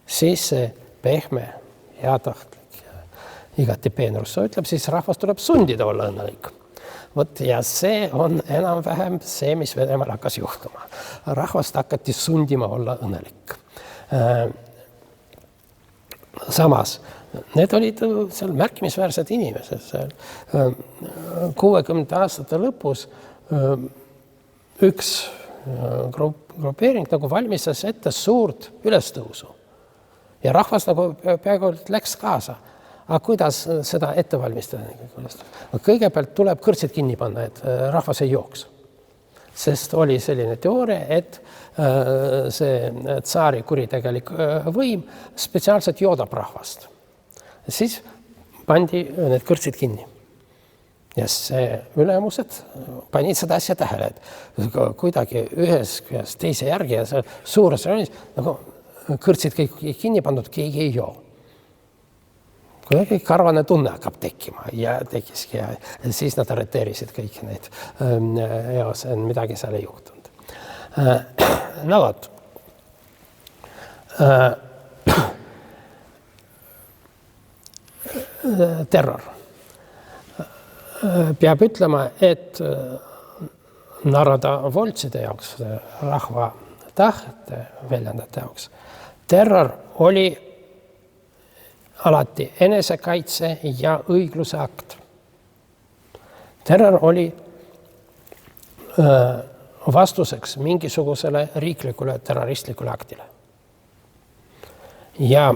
Siis see pehme, heatahtlik ja igati peen Rousseau ütleb, siis rahvas tuleb sundida olla õnnelik. Ja see on enam-vähem see, mis Venemaal hakkas juhtuma. Rahvast hakati sundima olla õnnelik. Samas, need olid seal märkimisväärsed inimesed. 60 aastate lõpus üks grupeering nagu valmistas ette suurt ülestõusu. Ja rahvas nagu peaaegu läks kaasa. Aga kuidas seda ette valmistada? Kõigepealt tuleb kõrtsid kinni panna, et rahvas ei jooks. Sest oli selline teooria, et see tsaari kuritegelik võim spetsiaalselt joodab rahvast. Siis pandi need kõrtsid kinni. Ja see ülemused panid seda asja tähele, et kuidagi ühes teise järgi ja seal suures rajoonis nagu kõrtsid kõik kinni pandud, keegi ei joo. Kuidagi karvane tunne hakkab tekkima ja tekkiski ja siis nad arreteerisid kõik need eos, midagi seal ei juhtunud. No vot. Terror. Peab ütlema, et narodovoljtside jaoks, rahva tahte väljendajate jaoks, terror oli alati enesekaitse ja õigluse akt. Terror oli vastuseks mingisugusele riiklikule terroristlikule aktile. Ja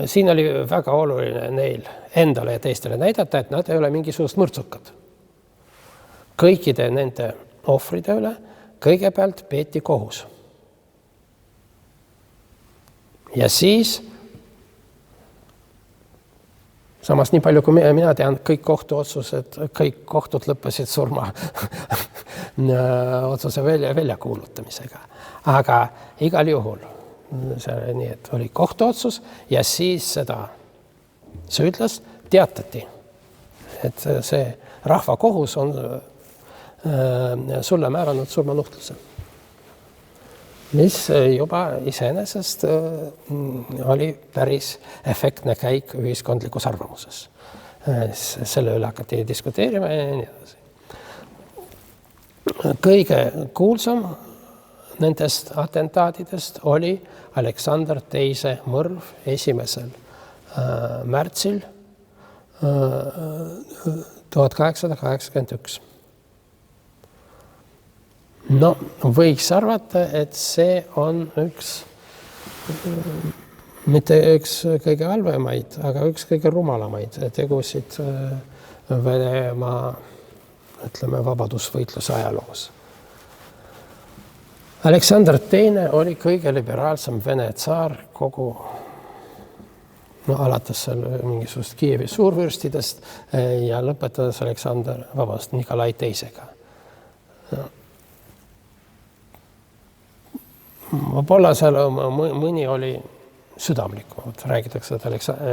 siin oli väga oluline neil endale ja teistele näidata, et nad ei ole mingisugust mõrtsukad. Kõikide nende ohvride üle kõigepealt peeti kohus. Ja siis, samas nii palju, kui mina tean, kõik kohtuotsused, kõik kohtud lõppesid surma otsuse välja kuulutamisega. Aga igal juhul nii, et oli kohtuotsus ja siis seda süüdlast teatati, et see rahvakohus on sulle määranud surmanuhtluse. Mis juba iseenesest oli päris efektne käik ühiskondlikus arvamuses. Selle üle hakati diskuteerima ja nii edasi. Kõige kuulsam nendest atentaadidest oli Aleksander II mõrv 1. märtsil 1881. No, võiks arvata, et see on üks mitte üks kõige halvemaid, aga üks kõige rumalamaid tegusid Venemaa, ütleme, vabadusvõitluse ajaloos. Aleksander II oli kõige liberaalsem Vene tsaar kogu, alates seal mingisugust Kiievi suurvürstidest ja lõpetades Nikolai II-ga. Võib-olla seal mõni oli südamlik. Räägitakse,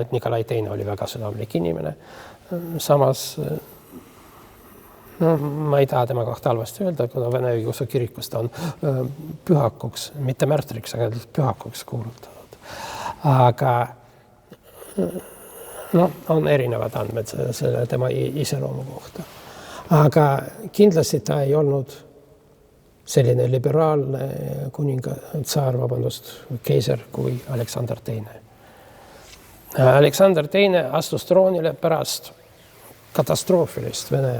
et Nikolai II oli väga südamlik inimene. Samas, ma ei taha tema kohta halvasti öelda, kuna Vene õigeusu kirikus ta on pühakuks, mitte märtriks, aga pühakuks kuulutatud. Aga on erinevad andmed selle tema iseloomu kohta. Aga kindlasti ta ei olnud selline liberaalne keiser kui Aleksander II. Aleksander II astus troonile pärast katastroofilist Vene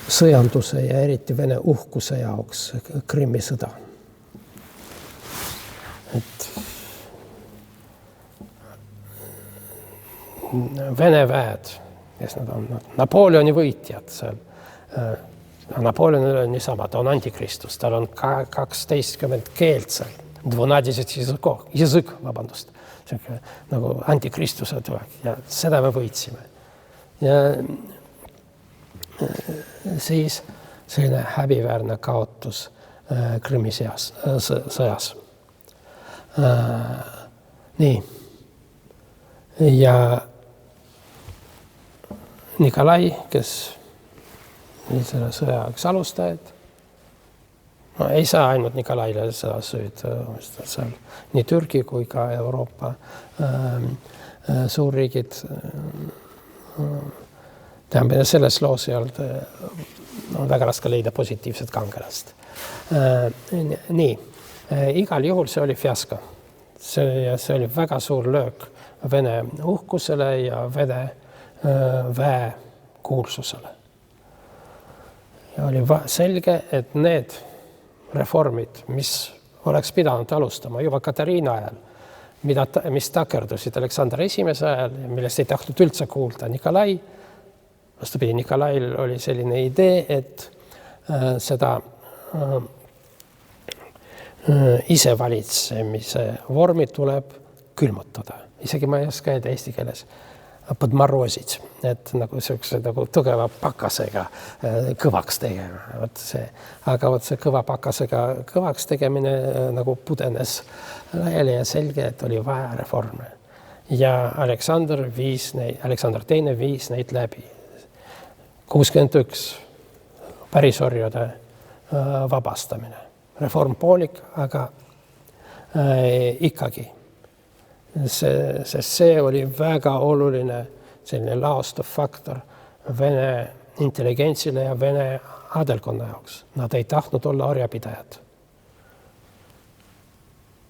sõjanduse ja eriti Vene uhkuse jaoks Krimmi sõda. Vene väed, kes nad on, Napoleoni võitjad seal, Napoleonil on niisama, ta on antikristus, tal on 12 keelt seal, 12 jõzõk, vabandust, nagu antikristuse tuleb ja seda me võitsime. Ja siis selline häbiväärne kaotus Krimmi sõjas. Nii. Ja Nikolai, kes selle sõja üks alustajad, ei saa ainult Nikolaile seda süüd seal. Nii Türgi kui ka Euroopa suurriigid selles loos ei olnud, on väga raske leida positiivset kangelast. Nii, igal juhul see oli fiasko. See oli väga suur löök Vene uhkusele ja Vene väe kuulsusele. Ja oli selge, et need reformid, mis oleks pidanud alustama juba Katariina ajal, mis takerdusid Aleksander I ajal, millest ei tahtnud üldse kuulda Nikolai, vastupidi, Nikolail oli selline idee, et seda isevalitsemise vormi tuleb külmutada. Isegi ma ei oska öelda eesti keeles. Podmorosid, et nagu selline nagu tugeva pakasega kõvaks tegema. Aga see kõva pakasega kõvaks tegemine nagu pudenes laiali ja selge, et oli vaja reforme. Ja Aleksander II viis neid läbi. 61 pärisorjade vabastamine. Reform poolik, aga ikkagi. Sest see oli väga oluline selline laostav faktor Vene intelligentsile ja Vene adelkonna jaoks. Nad ei tahtnud olla orjapidajad.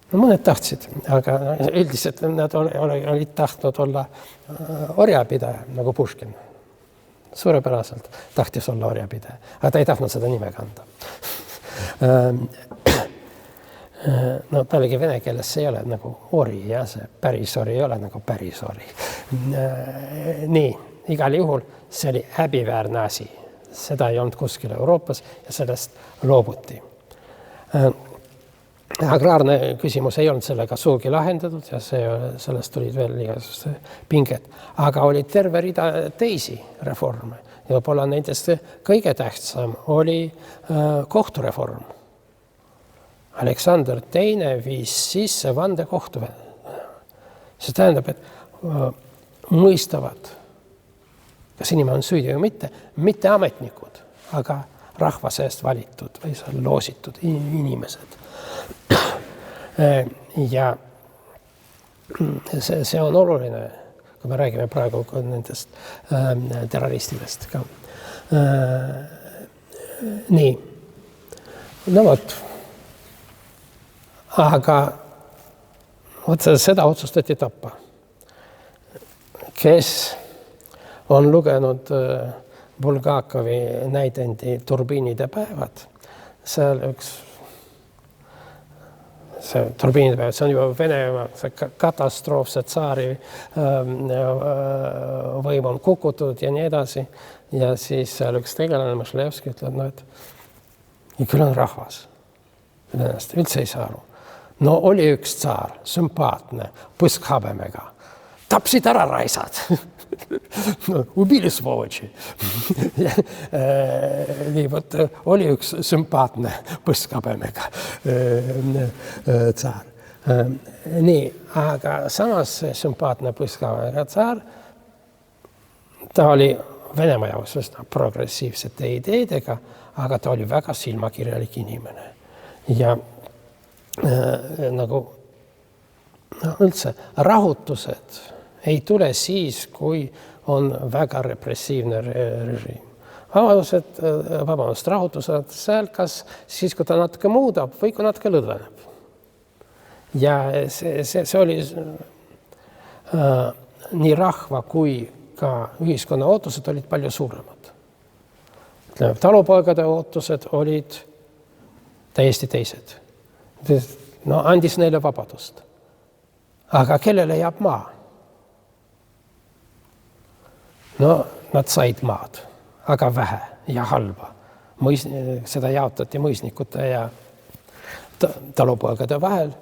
No, mõned tahtsid, aga üldiselt nad olid tahtnud olla orjapidaja, nagu Puškin. Suurepäraselt tahtis olla orjapidaja, aga ta ei tahtnud seda nime kanda. No pealegi vene keeles see ei ole nagu ori, ja see pärisori ei ole nagu pärisori. Nii, igal juhul see oli häbiväärne asi. Seda ei olnud kuskil Euroopas ja sellest loobuti. Agraarne küsimus ei olnud sellega suugi lahendatud ja sellest tulid veel igasugused pinged. Aga oli terve rida teisi reforme. Ja võib-olla nendest kõige tähtsam oli kohtureform. Aleksander II viis sisse vandekohtu. See tähendab, et mõistavad, kas inimene on süüdi või mitte ametnikud, aga rahva seest valitud või loositud inimesed. Ja see on oluline, kui me räägime praegu nendest terroristidest ka. Nii, no vot. Aga seda otsustati tappa. Kes on lugenud Bulgakovi näidendi Turbiinide päevad, seal üks see turbiinipäev, see on juba Venemaa katastroof, see tsaari võim on kukutud ja nii edasi. Ja siis seal üks tegelane Mõšlevski ütleb, no et ja küll on rahvas. Ennast üldse ei saa aru. No oli üks tsaar, sümpaatne, põskhabemega. Tapsid ära raisad. No, ubili svovotši. Nii, võt, oli üks sümpaatne põskhabemega tsaar. Nii, aga samas sümpaatne põskhabemega tsaar, ta oli Venemaa jaoks üsna progressiivsete ideedega, aga ta oli väga silmakirjalik inimene. Ja nagu üldse rahutused ei tule siis, kui on väga repressiivne režiim. Rahutused seal kas siis, kui ta natuke muudab või kui natuke lõdveneb. Ja see oli nii rahva kui ka ühiskonna ootused olid palju suuremad. Talupoegade ootused olid täiesti teised. No, andis neile vabadust. Aga kellele jääb maa? No, nad said maad, aga vähe ja halba. Seda jaotati mõisnikute ja talupoegade vahel,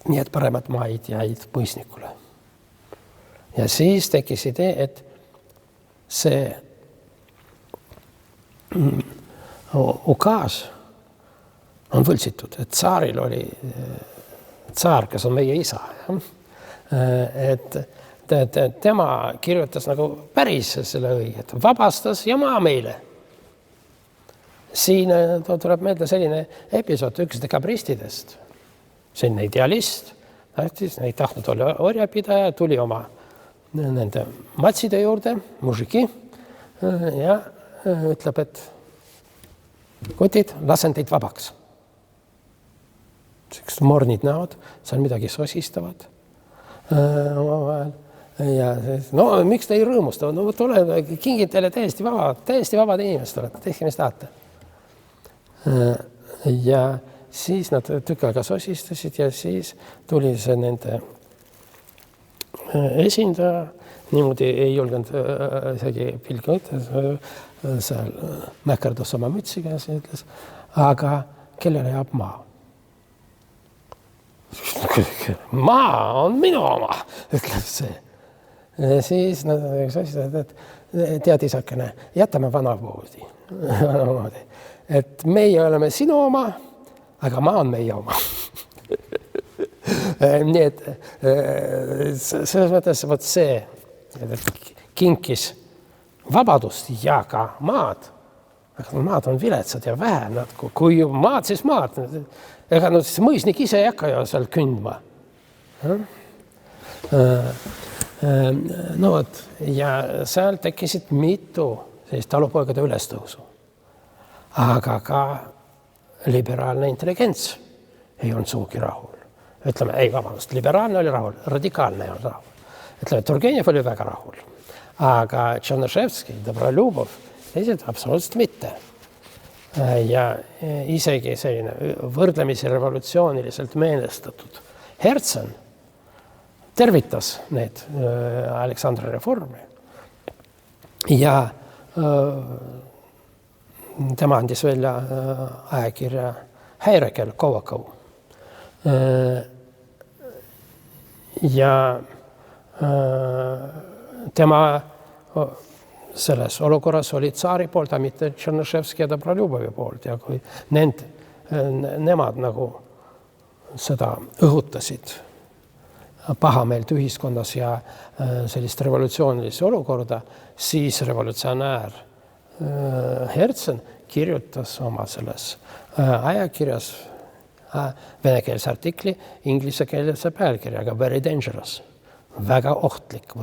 nii et paremad maid jäid mõisnikule. Ja siis tekkis idee, et see ukaas on võltsitud, et tsaaril oli tsaar, kes on meie isa. Et tema kirjutas nagu päris selle õiget, vabastas ja maa meile. Siin tuleb meelde selline episood üks dekabristidest. Selline idealist, ei tahtnud olla orjapidaja, tuli oma nende matside juurde, mužiki, ja ütleb, et kutid, lasen teid vabaks. Mornid näod, seal midagi sosistavad omavahel. Ja no, miks te ei rõõmusta? No, tule, kingid teile täiesti vabad inimesed olete, tehke, mis tahate. Ja siis nad tükk aega sosistasid ja siis tuli see nende esindaja, niimoodi ei julgenud isegi pilgi võtta, seal mäkerdas oma mütsiga ja see ütles, aga kellele jääb maa? Maa on minu oma, ütleb see. Siis nad sosistasid, et tead isakene, jätame vanamoodi. Et meie oleme sinu oma, aga maa on meie oma. Nii et selles mõttes võt see, et kinkis vabadust ja ka maad. Aga maad on viletsad ja vähe. Kui maad, siis maad. Ega siis mõisnik ise ei hakka ju seal kündma. No, ja seal tekkisid mitu talupoegade ülestõusu. Aga ka liberaalne intelligents ei olnud suugi rahul. Ütleme, ei, vabandust, liberaalne oli rahul, radikaalne ei olnud rahul. Ütleme, Turgenev oli väga rahul. Aga Tšernyševski, Dobroljubov, teised absoluutselt mitte. Ja isegi selline võrdlemisi revolutsiooniliselt meelestatud Hertsen tervitas need Aleksandri reformi ja tema andis välja ajakirja Häirekell Kovakov. Ja tema selles olukorras oli tsaari poolt, aga mitte Tšernyševski ja Dobroljubovi poolt. Ja kui nemad nagu seda õhutasid pahameelt ühiskonnas ja sellist revolutsioonilist olukorda, siis revolutsionäär Hertsen kirjutas oma selles ajakirjas venekeelse artikli inglisekeelse pealkirjaga Very Dangerous. Väga ohtlik,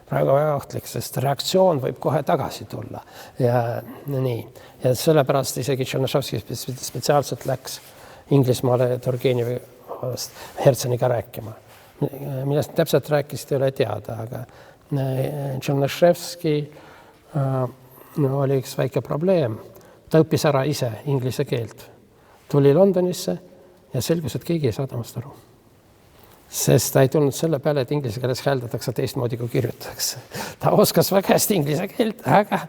praegu väga ohtlik, sest reaktsioon võib kohe tagasi tulla. Ja nii. Ja sellepärast isegi Tšernyševski spetsiaalselt läks Inglismaale Turgenevi Hertseniga rääkima. Millest täpselt rääkist ei ole teada, aga Tšernyševski oli üks väike probleem. Ta õppis ära ise inglise keelt. Tuli Londonisse ja selgus, et keegi ei saa temast aru. Sest ta ei tulnud selle peale, et inglise keeles hääldatakse teistmoodi, kui kirjutatakse. Ta oskas väga hästi inglise keelt, aga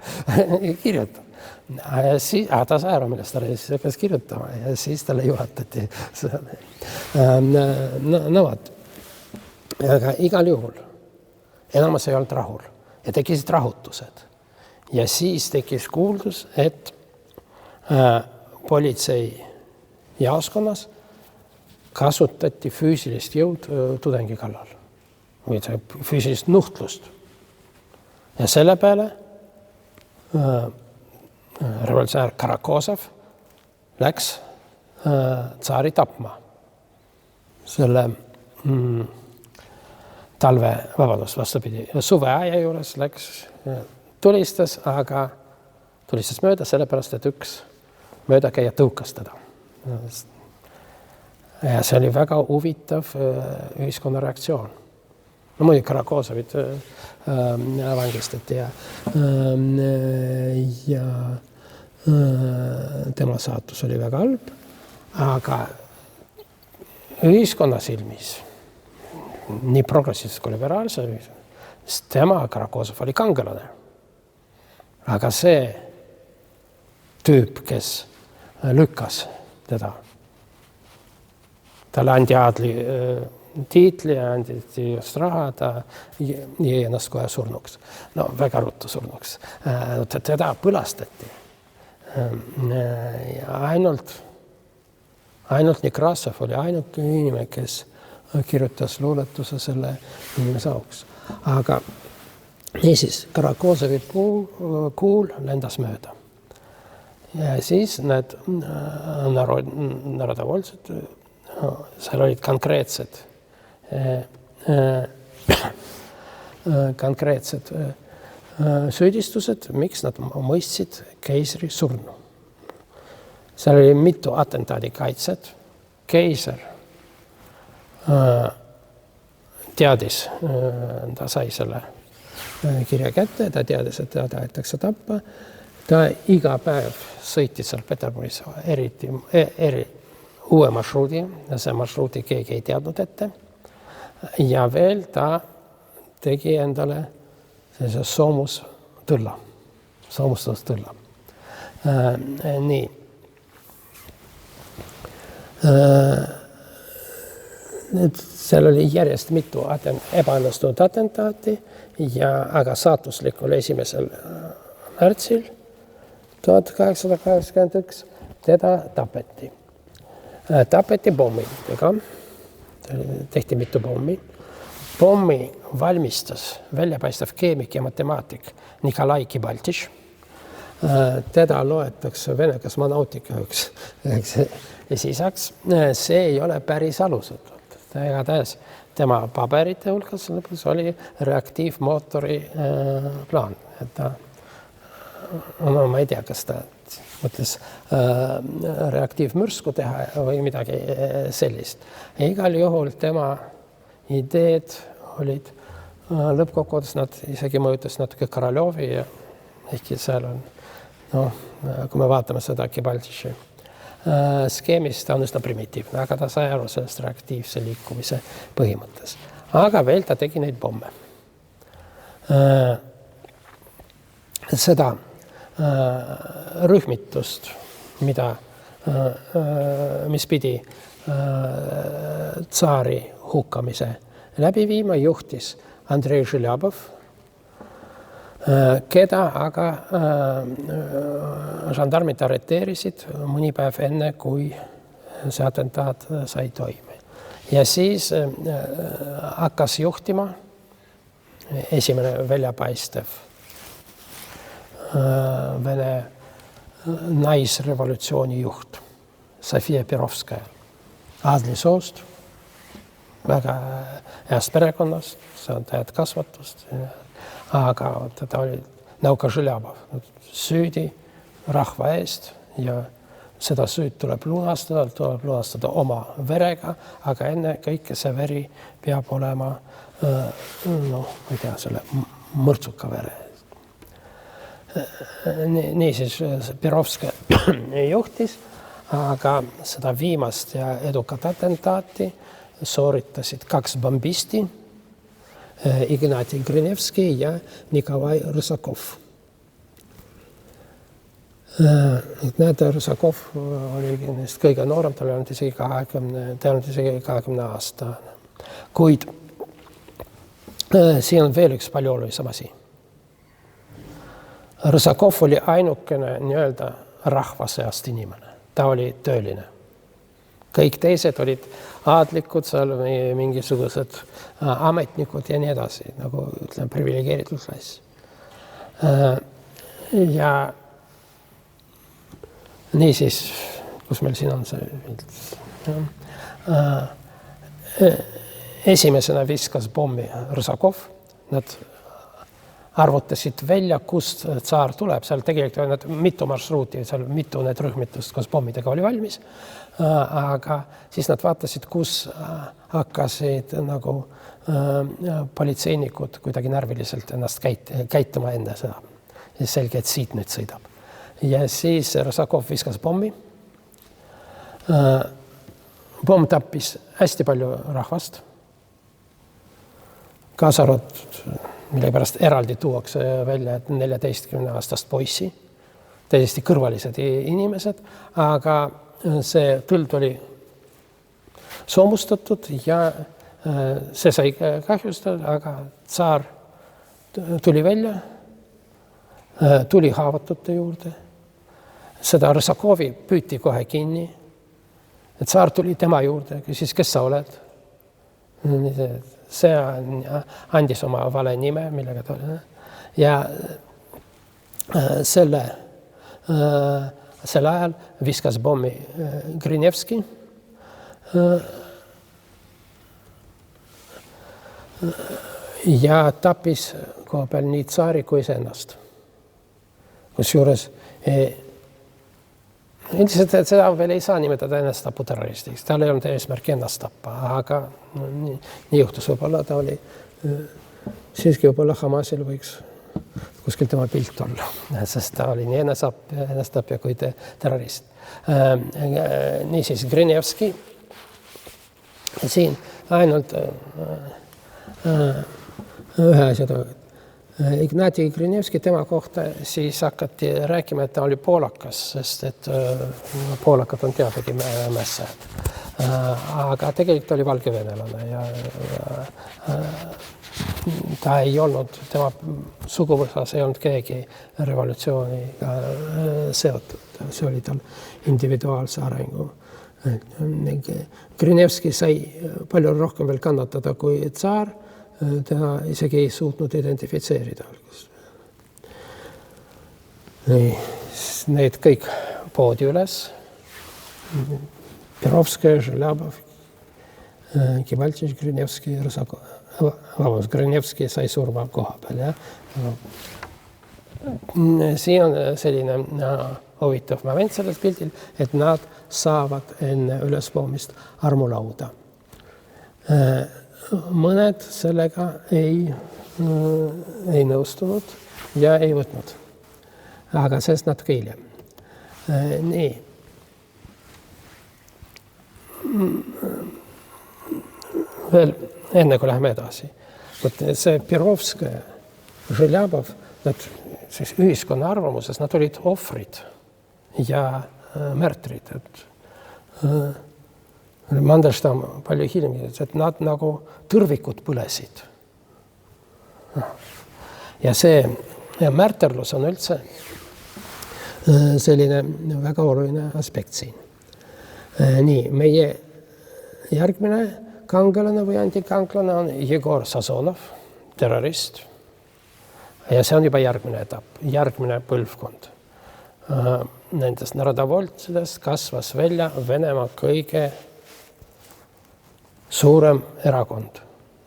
kirjutab. Ta sai aru, millest ta siis hakkas kirjutama ja siis talle juhatati. No vot. Aga igal juhul enamus ei olnud rahul ja tekisid rahutused. Ja siis tekkis kuuldus, et politsei jaoskonnas kasutati füüsilist jõud tudengi kallal või füüsilist nuhtlust. Ja selle peale revolutsionäär Karakosov läks tsaari tapma selle suveaja juures läks, tulistas, aga tulistas mööda sellepärast, et üks möödakäija tõukas teda. Ja see oli väga huvitav ühiskonna reaktsioon. No muidugi Karakosovit vangistati ja tema saatus oli väga halb, aga ühiskonna silmis nii progressiivses kui liberaalse, sest tema Karakosov oli kangelane. Aga see tüüp, kes lükkas teda, talle andi aadli tiitli ja andi just raha, ta jäi ennast kohe surnuks. No väga ruttu surnuks. Teda põlastati. Ja ainult Nekrasov oli ainuke inimene, kes kirjutas luuletuse selle inimese auks. Aga niisiis, Karakosovi kuul lendas mööda. Ja siis need narodovoldsed, seal olid konkreetsed süüdistused, miks nad mõistsid keisri surnu. Seal oli mitu atentaadikaitset. Keiser teadis, ta sai selle kirja kätte, ta teadis, et ta tahetakse tappa. Ta iga päev sõitis seal Peterburis uue marsruudi, ja see marsruudi keegi ei teadnud ette. Ja veel ta tegi endale sellise soomustõlla. Nii. Seal oli järjest mitu ebaõnnestunud atentaati, aga saatuslikul 1. märtsil 1881 teda tapeti. Tapeti pommidega, tehti mitu pommi. Pommi valmistas väljapaistev keemik ja matemaatik Nikolai Kibaltiš. Teda loetakse Vene kosmonautikaks esisaks. See ei ole päris alusetult. Igatahes tema paberite hulgas lõpus oli reaktiivmootori plaan. No ma ei tea, kas ta mõtles reaktiivmürsku teha või midagi sellist. Igal juhul tema ideed olid lõppkokkuvõttes, nad isegi mõjutas natuke Koroljovi ja ehkki seal on, kui me vaatame seda Kibaltiši skeemist, ta on üsna primitiivne, aga ta sai aru sellest reaktiivse liikumise põhimõttes. Aga veel ta tegi neid pomme. Seda rühmitust, mis pidi tsaari hukkamise läbi viima, juhtis Andrei Željabov, keda aga žandarmid arreteerisid mõni päev enne, kui see atentaat sai toime. Ja siis hakkas juhtima esimene väljapaistev Vene naisrevolutsiooni juht Sofia Perovskaja, aadlisoost, väga heast perekonnast, see on täied kasvatust, aga ta oli Nauka Željabov, süüdi rahva eest ja seda süüd tuleb lunastada oma verega, aga enne kõike see veri peab olema, ma ei tea, selle mõrtsuka vere. Niisiis Perovskaja juhtis, aga seda viimast ja edukat atentaati sooritasid 2 bombisti, Ignati Grinevski ja Nikolai Rõsakov. Näete, Rõsakov oli kõige noorem, tal on isegi 20 aastane. Kuid siin on veel üks palju olulisem asi. Rõsakov oli ainukene nii-öelda rahva seast inimene. Ta oli tööline. Kõik teised olid aadlikud, seal mingisugused ametnikud ja nii edasi, nagu ütleme, privilegeeritud klass. Ja niisiis, kus meil siin on see esimesena viskas pommi Rõsakov, nad arvutasid välja, kust tsaar tuleb, seal tegelikult nad mitu marsruuti, seal mitu need rühmitust, kus pommidega oli valmis, aga siis nad vaatasid, kus hakkasid nagu politseinikud kuidagi närviliselt ennast käituma enne seda. Ja selge, et siit nüüd sõidab. Ja siis Rõsakov viskas pommi. Pomm tappis hästi palju rahvast, kaasa arvatud, mille pärast eraldi tuuakse välja 14-aastast poissi, täiesti kõrvalised inimesed, aga see tõld oli soomustatud ja see sai kahjustatud, aga tsaar tuli välja, tuli haavatute juurde. Seda Rõsakovi püüti kohe kinni. Tsaar tuli tema juurde, küsis, kes sa oled? See andis oma vale nime, millega ta oli. Ja selle ajal viskas pommi Grinevski. Ja tappis koha peal nii tsaari kui ennast. Kusjuures üldiselt seda veel ei saa nimetada ennast taputerroristiks. Tal ei olnud eesmärki ennast tappa, aga nii juhtus võib-olla. Ta oli siiski võib-olla Hamasil võiks kuskil tema pilt olla, sest ta oli nii ennastapja kui terrorist. Niisiis Grinevski siin ainult ühe asja toimub. Ignati Grinevski, tema kohta siis hakati rääkima, et ta oli poolakas, sest et poolakad on teadagi mässajad. Aga tegelikult oli valgevenelane ja ta ei olnud, tema suguvõsas ei olnud keegi revolutsiooniga seotud. See oli tal individuaalse arengu. Grinevski sai palju rohkem veel kannatada kui tsaar. Ta isegi ei suutnud identifitseerida. Need kõik poodi üles. Perovskaja, Željabov, Kivaltšich, Grinevski, Grinevski sai surma koha peal. Ja? Siin on selline huvitav moment selles pildil, et nad saavad enne ülespoomist armulauda. Mõned sellega ei nõustunud ja ei võtnud. Aga sellest natuke hiljem. Nii. Veel enne, kui läheme edasi. See Perovskaja, Željabov, nad siis ühiskonna arvamuses, nad olid ohvrid ja märtrid. Mandelstam palju hiljem, et nad nagu tõrvikud põlesid. Ja see märterlus on üldse selline väga oluline aspekt siin. Nii, meie järgmine kangelane või antikangelane on Jegor Sazonov, terrorist. Ja see on juba järgmine etapp, järgmine põlvkond. Nendest narodovoltsidest kasvas välja Venemaa kõige suurem erakond,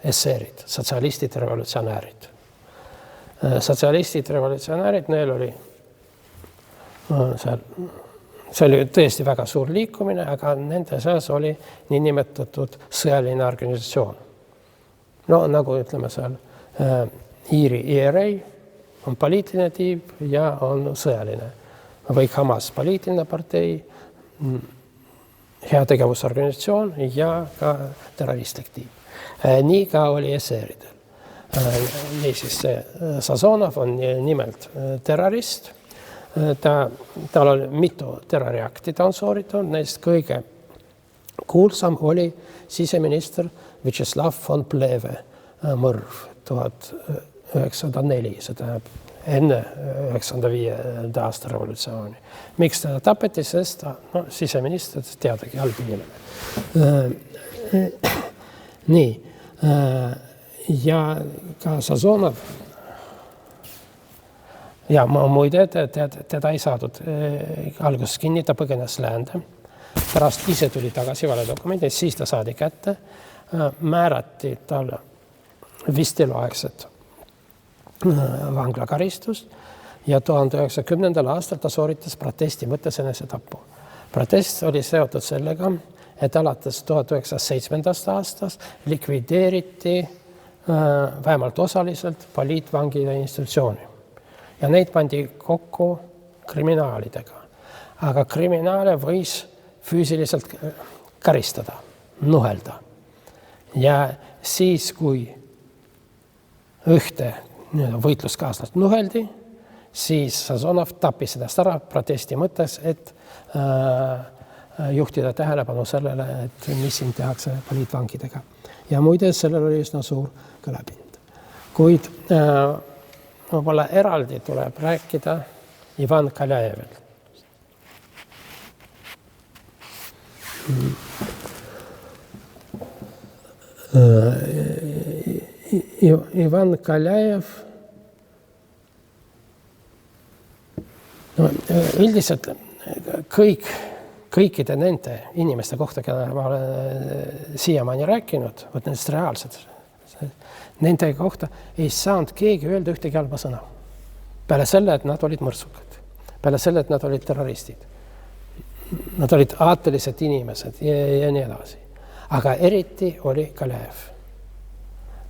esseerid, sotsialistid, revolutsionäärid. Sotsialistid, revolutsionäärid, neil oli see oli tõesti väga suur liikumine, aga nende seas oli niinimetatud sõjaline organisatsioon. No nagu ütleme seal, Iiri IRA on poliitiline tiib ja on sõjaline. Või Hamas poliitiline partei heategevusorganisatsioon ja ka terroristlik tiim. Nii ka oli eseeridel. Niisiis, Sazonov on nimelt terrorist. Tal oli mitu terroriakti, ta on sooritanud, neist kõige kuulsam oli siseminister Vyacheslav von Plehve mõrv 1904, see tähendab enne 1995. aasta revolutsiooni. Miks ta tapeti, sest siseminister teadagi halb inimene. Nii. Ja ka Sazonov ja muide, teda ei saadud alguses kinni, ta põgenes läände. Pärast ise tuli tagasi valedokumendid, siis ta saadi kätte. Määrati talle vist eluaegset vanglakaristus ja 1910. aastal ta sooritas protesti mõttes enesetapu. Protest oli seotud sellega, et alates 1907. aastast likvideeriti vähemalt osaliselt poliitvangide institutsiooni. Ja neid pandi kokku kriminaalidega. Aga kriminaale võis füüsiliselt karistada, nuhelda. Ja siis, kui ühte võitluskaaslast nuheldi, siis Sazonov tappis seda ära protesti mõttes, et juhtida tähelepanu sellele, et mis siin tehakse poliitvangidega. Ja muide, sellel oli üsna suur kõlapind. Kuid võib-olla eraldi tuleb rääkida Ivan Kaljajevel. Ivan Kaljajev üldiselt kõikide nende inimeste kohta, keda ma olen siiamaani rääkinud, nendest reaalsed, nende kohta ei saanud keegi öelda ühtegi halba sõna. Peale selle, et nad olid mõrsukad. Peale selle, et nad olid terroristid. Nad olid aatelised inimesed ja nii edasi. Aga eriti oli Kaljajev.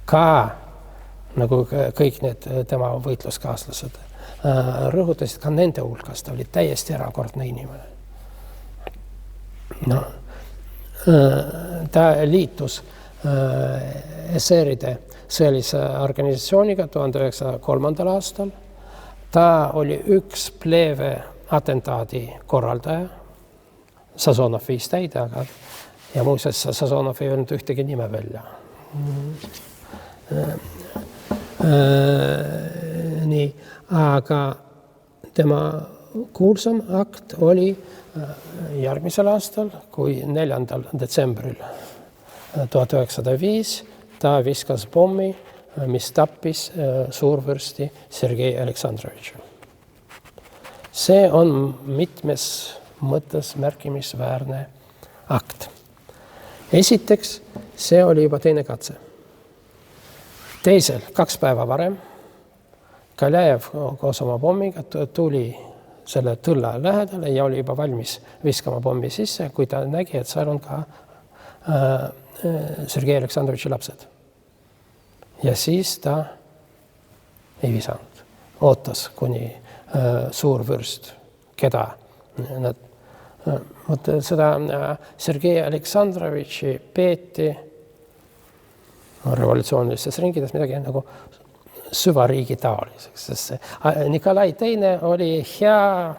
Ka nagu kõik need tema võitluskaaslased rõhutasid ka nende hulgas, ta oli täiesti erakordne inimene. No, ta liitus eseeride sõjalise organisatsiooniga 1903. aastal. Ta oli üks Plehve atentaadi korraldaja. Sazonov viis täide, aga ja muuseas Sazonov ei öelnud ühtegi nime välja. Nii, aga tema kuulsam akt oli järgmisel aastal, kui 4. detsembril 1905 ta viskas pommi, mis tappis suurvürsti Sergei Aleksandrovitši. See on mitmes mõttes märkimisväärne akt. Esiteks, see oli juba teine katse. Teisel, 2 päeva varem, Kaljajev koos oma pommiga tuli selle tõlla lähedale ja oli juba valmis viskama pommi sisse, kui ta nägi, et seal on ka Sergei Aleksandrovitši lapsed. Ja siis ta ei visanud. Ootas, kuni suurvürst, keda nad seda Sergei Aleksandrovitši peeti revolutsioonilistes ringides midagi nagu süvariigi taoliseks, sest Nikolai II oli hea,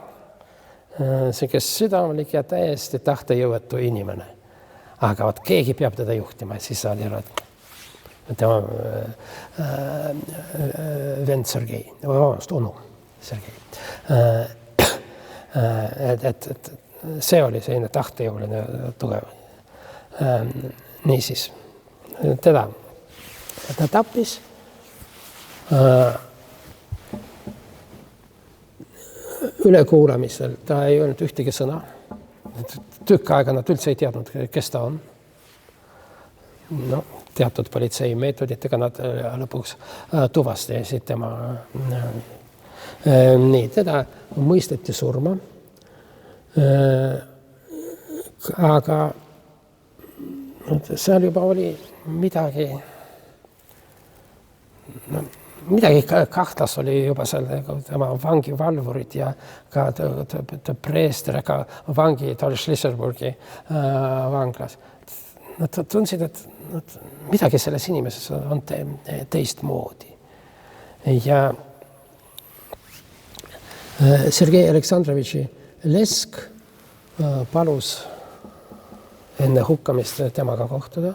kes südamlik ja täiesti tahtejõuetu inimene. Aga keegi peab teda juhtima, siis saadi tema vend Sergei, onu Sergei. Et see oli selline tahtejõuline tugev. Niisiis, teda ta tappis ülekuulamisel. Ta ei öelnud ühtegi sõna. Tükk aega nad üldse ei teadnud, kes ta on. No, teatud politsei meetoditega nad lõpuks tuvastasid tema. Nii, teda mõisteti surma. Aga seal juba oli midagi midagi kahtlas oli juba seal tema vangivalvurid ja ka preester, aga vangid oli Schlisselburgi vanglas. Nad tundsid, et midagi selles inimeses on teistmoodi. Ja Sergei Aleksandrovitši Lesk palus enne hukkamist temaga kohtuda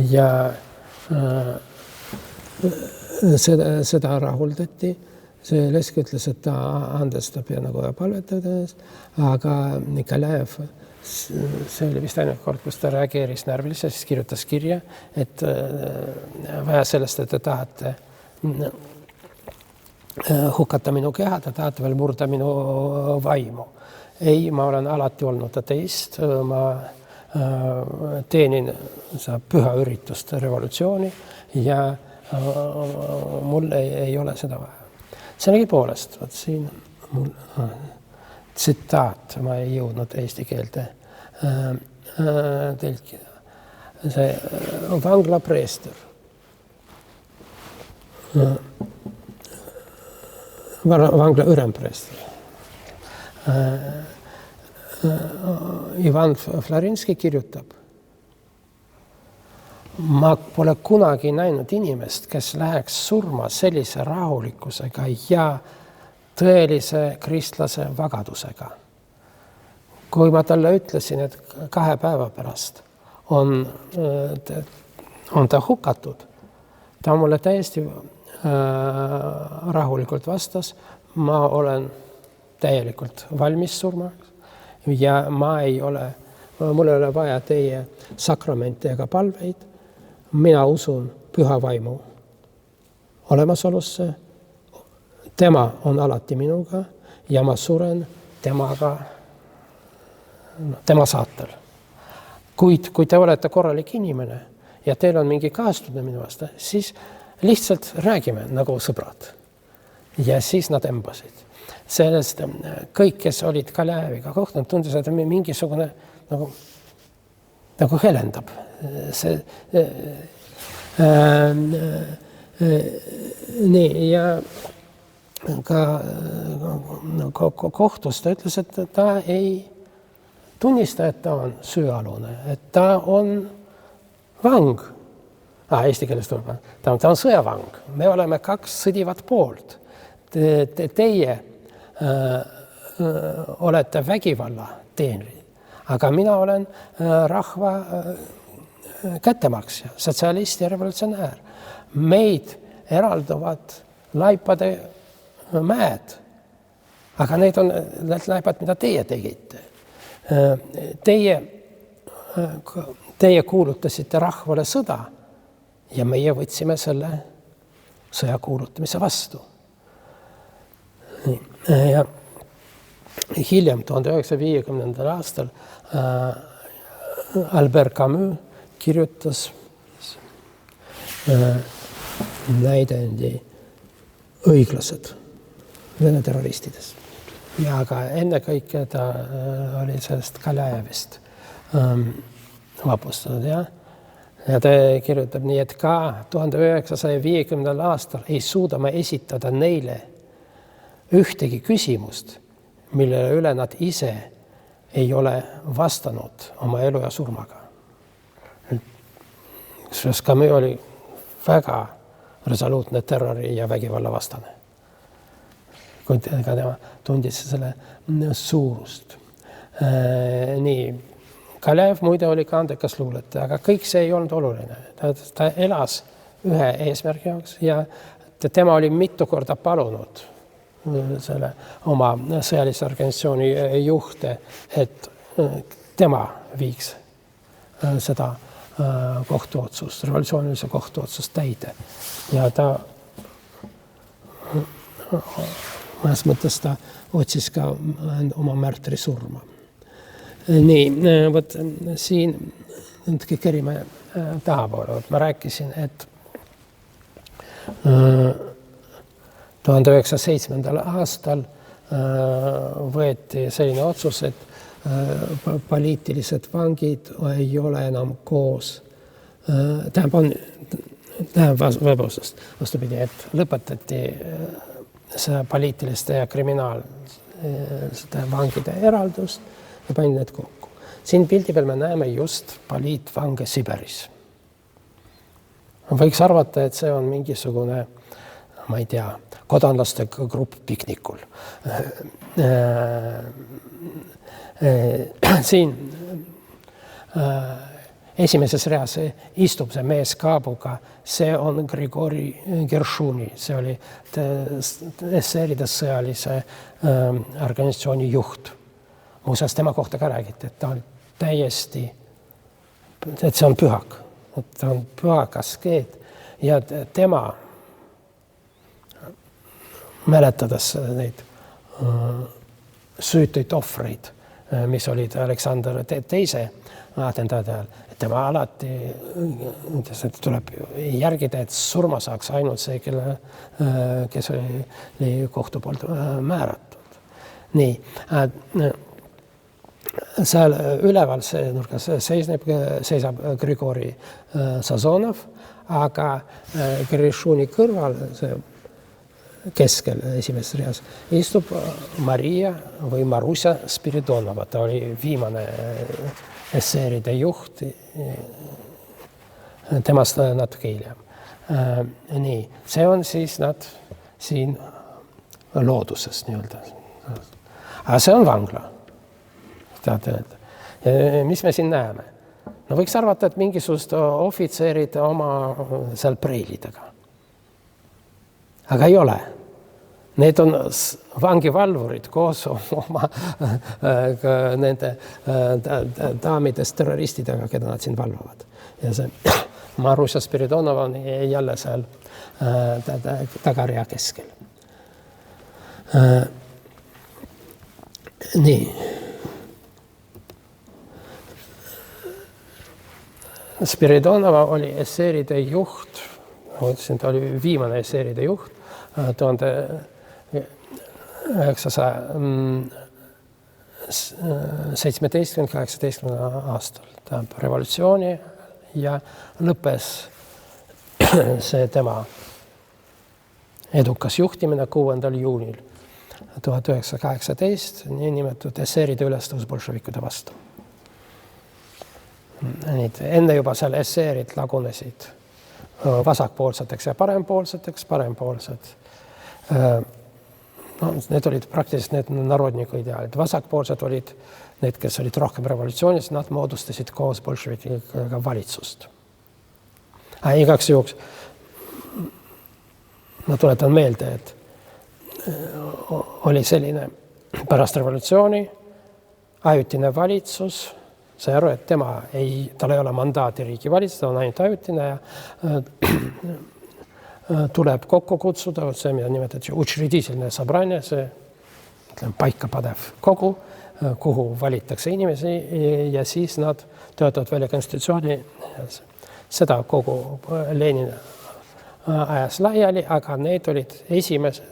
ja seda rahuldati. See Lesk ütles, et ta andestab ja nagu palvetab ennast, aga Nikolaev, see oli vist ainult kord, kus ta reageeris närviliselt, siis kirjutas kirja, et vaja sellest, et te tahate hukata minu keha, te tahate veel murda minu vaimu. Ei, ma olen alati olnud ateist, ma teenin püha üritust revolutsiooni ja mul ei ole seda vaja. Selegi poolest, võt siin mul tsitaat, ma ei jõudnud eesti keelde tõlkida. See vangla preester. Vangla ülempreester. Ivan Florinski kirjutab, ma pole kunagi näinud inimest, kes läheks surma sellise rahulikkusega ja tõelise kristlase vagadusega. Kui ma talle ütlesin, et 2 päeva pärast on ta hukatud, ta mulle täiesti rahulikult vastas, ma olen täielikult valmis surmaks ja mul ei ole vaja teie sakramente ega palveid. Mina usun püha vaimu olemasolusse. Tema on alati minuga ja ma suren tema saatel. Kuid kui te olete korralik inimene ja teil on mingi kaastunne minu vastu, siis lihtsalt räägime nagu sõbrad. Ja siis nad embasid. Sellest kõik, kes olid Kaleviga kohtunud, tundus, et mingisugune nagu helendab. Nii, ja ka kohtus ta ütles, et ta ei tunnista, et ta on süüalune, et ta on vang. Eesti keeles tuleb. Ta on sõjavang. Me oleme 2 sõdivat poolt. Teie olete vägivalla teenrid, aga mina olen rahva kättemaksja, sotsialist ja revolutsionäär. Meid eralduvad laipade mäed, aga need on need laipad, mida teie tegite. Teie kuulutasite rahvale sõda ja meie võtsime selle sõja kuulutamise vastu. Ja hiljem 1950. aastal Albert Camus kirjutas näidendi õiglased Vene terroristidest. Ja aga ennekõike ta oli sellest Kalevist vapustanud. Ja ta kirjutab nii, et ka 1950. aastal ei suuda me esitada neile ühtegi küsimust, millele üle nad ise ei ole vastanud oma elu ja surmaga. Sest Camus oli väga resoluutne terrori ja vägivalla vastane. Kui tema tundis selle suurust. Nii, Kalev muide oli ka andekas luuletaja, aga kõik see ei olnud oluline. Ta elas ühe eesmärgi jaoks ja tema oli mitu korda palunud selle oma sõjalise organisatsiooni juhte, et tema viiks seda kohtuotsust, revolutsioonilise kohtuotsust täide. Ja ta mõnes mõttes ta otsis ka oma märtri surma. Nii, võt siin kerime tahapoole. Ma rääkisin, et 1907. aastal võeti selline otsus, et poliitilised vangid ei ole enam koos. Tähendab, on vastupidi, et lõpetati see poliitiliste ja kriminaalsete vangide eraldus ja pandi need kokku. Siin pildi peal me näeme just poliitvange Siberis. Võiks arvata, et see on mingisugune, ma ei tea, kodanlaste grupp piknikul. Siin esimeses reas istub see mees kaabuga, see on Grigori Gershuni, see oli SR-ide sõjalise organisatsiooni juht. Muuseas, tema kohta ka räägiti, et ta on täiesti, et see on pühak, et ta on pühak askeet ja tema mäletades neid süütuid ohvreid, mis olid Aleksander teise atentaadi ajal, et tema alati ütles, et tuleb järgida, et surma saaks ainult see, kes oli kohtu poolt määratud. Nii, seal üleval nurgas seisab Grigori Sazonov, aga Gershuni kõrval, see keskel esimeses reas, istub Maria või Marusia Spiridonova. Ta oli viimane SR-ide juht, temast natuke hiljem. Nii, see on siis nad siin looduses nii-öelda. Aga see on vangla. Mis me siin näeme? No võiks arvata, et mingisugust ohvitserid oma seal preilidega. Aga ei ole. Need on vangivalvurid koos oma nende daamidest terroristidega, keda nad siin valvavad. Ja see Marusia Spiridonova on jälle seal tagarea keskel. Nii. Spiridonova oli SR-ide juht, ta oli viimane SR-ide juht 1917-18 aastal. Ta revolutsiooni ja lõppes see tema edukas juhtimine 6. juunil 1918 niinimetatud SR-ide ülestõus bolševikude vastu. Enne juba seal SR-id lagunesid vasakpoolseteks ja parempoolseteks. Parempoolsed, need olid praktiliselt need narodniku ideaalid. Vasakpoolsed olid need, kes olid rohkem revolutsioonis, nad moodustasid koos bolševikega valitsust. Igaks juhuks ma tuletan meelde, et oli selline pärast revolutsiooni ajutine valitsus, sai aru, et tal ei ole mandaati riigi valitseda, on ainult ajutine ja tuleb kokku kutsuda, see, mida nimetati учредительное собрание, see paika padev kogu, kuhu valitakse inimesi ja siis nad töötavad välja konstitutsiooni. Seda kogu Lenin ajas laiali, aga need olid esimesed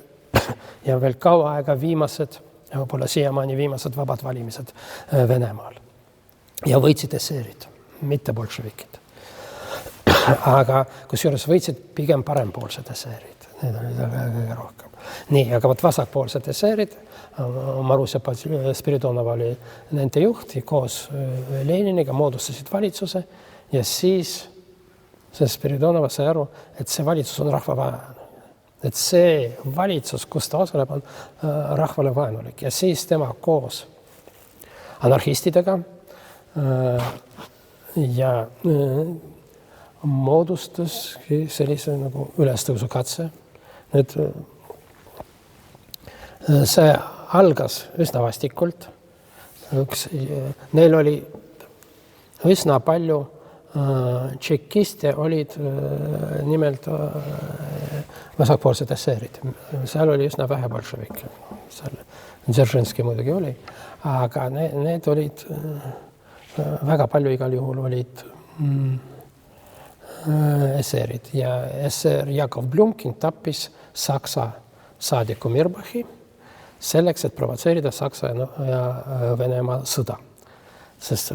ja veel kaua aega viimased, võib-olla siiamaani viimased vabad valimised Venemaal. Ja võitsid SR-id, mitte bolševikid. Aga kusjuures võitsid pigem parempoolsed SR-id. Need olid kõige rohkem. Nii, aga vasakpoolsed SR-id, Marusia Spiridonova oli nende juht koos Leniniga moodustasid valitsuse ja siis see Spiridonova sai aru, et see valitsus on rahvavaenulik. Et see valitsus, kus ta osaleb, on rahvale vaenulik. Ja siis tema koos anarhistidega ja moodustaski sellise nagu ülestõusu katse. See algas üsna vastikult. Neil oli üsna palju tšekiste olid nimelt vasakpoolsed SR-id. Seal oli üsna vähe bolševikke. Dzeržinski muidugi oli, aga need olid väga palju igal juhul olid SR-id ja SR Jakov Blumkin tappis Saksa saadiku Mirbachi selleks, et provotseerida Saksa ja Venemaa sõda. Sest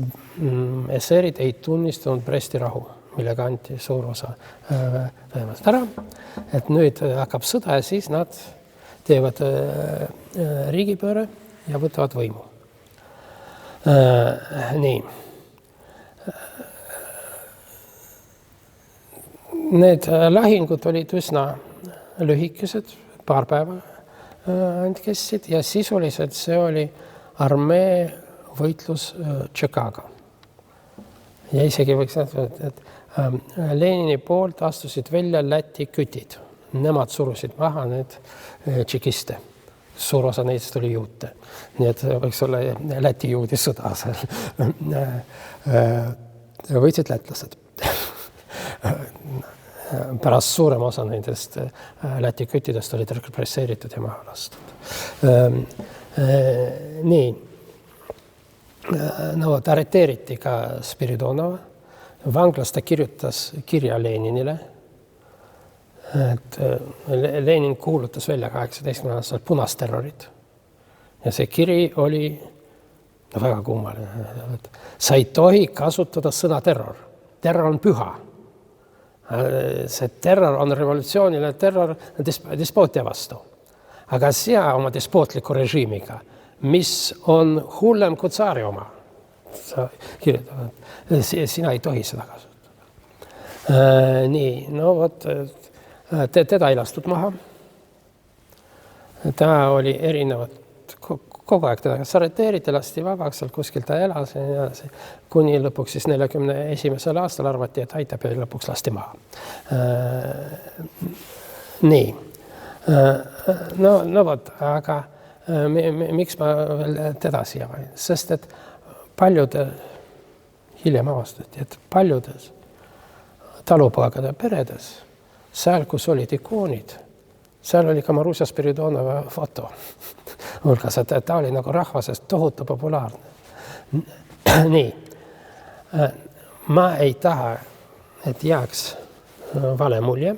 SR-id ei tunnistanud Bresti rahu. millega anti suur osa vähemalt ära, et nüüd hakkab sõda ja siis nad teevad riigipööre ja võtavad võimu. Nii. Need lahingud olid üsna lühikesed, paar päeva ainult kestsid ja sisuliselt see oli armee võitlus Tšekaga. Ja isegi võiks öelda, et Lenini poolt astusid välja Läti kütid. Nemad surusid maha need tšekiste. Suur osa neist oli juute. Nii et võiks olla Läti juudi sõda seal. Võitsid lätlased. Pärast suurem osa nendest Läti kütidest olid represseeritud ja maha lastud. Nii. No, arreteeriti ka Spiridonova. Vanglas ta kirjutas kirja Leninile. Et Lenin kuulutas välja 18 aastal punasterrorit. Ja see kiri oli väga kummaline. Sa ei tohi kasutada sõna terror. Terror on püha. See terror on revolutsiooniline terror despootia vastu. Aga sina oma despootliku režiimiga, mis on hullem kui tsaari oma, sa kirjutad, sina ei tohi seda kasutada. Nii, no vot, teda ei lastud maha. Ta oli erinevad, kogu aeg teda arreteeriti, lasti vabaks, seal kuskil ta elas ja kuni lõpuks siis 41. aastal arvati, et aitab ja lõpuks lasti maha. Nii. No vot, aga miks ma veel teda siia valin? Sest et paljude, hiljem avastati, et paljudes talupoegade peredes, seal, kus olid ikoonid, seal oli ka Marusia Spiridonova foto. Hulgas, et ta oli nagu rahvasest tohutu populaarne. Nii. Ma ei taha, et jääks vale mulje,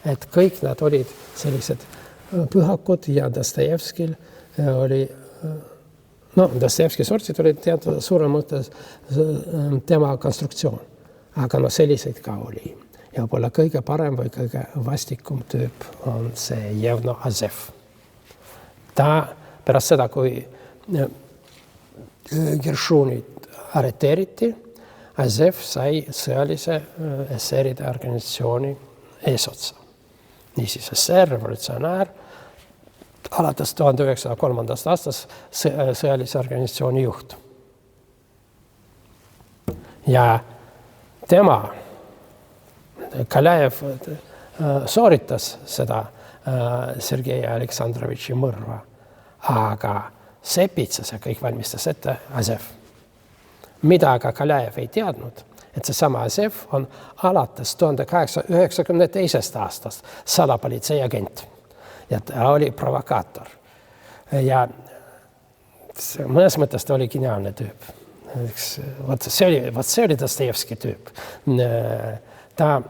et kõik nad olid sellised pühakud ja Dostojevskil oli, no Dostojevski sortsid olid teatud suurem mõttes tema konstruktsioon, aga no selliseid ka oli. Ja võib-olla kõige parem või kõige vastikum tüüp on see Jevno Azev. Ta pärast seda, kui Gershunit arreteeriti, Azev sai sõjalise SR-ide organisatsiooni eesotsa. Niisiis SR, revolutsionäär, alates 1903. aastast sõjalise organisatsiooni juht. Ja tema, Kalajev, sooritas seda Sergei Aleksandrovitši mõrva, aga sepitsas ja kõik valmistas ette Azev. Mida aga Kalajev ei teadnud, et see sama Azev on alates 1892. aastast salapolitsei agent. Ja ta oli provokaator. Ja mõnes mõttes ta oli geniaalne tüüp. See oli Dostojevski tüüp. Ta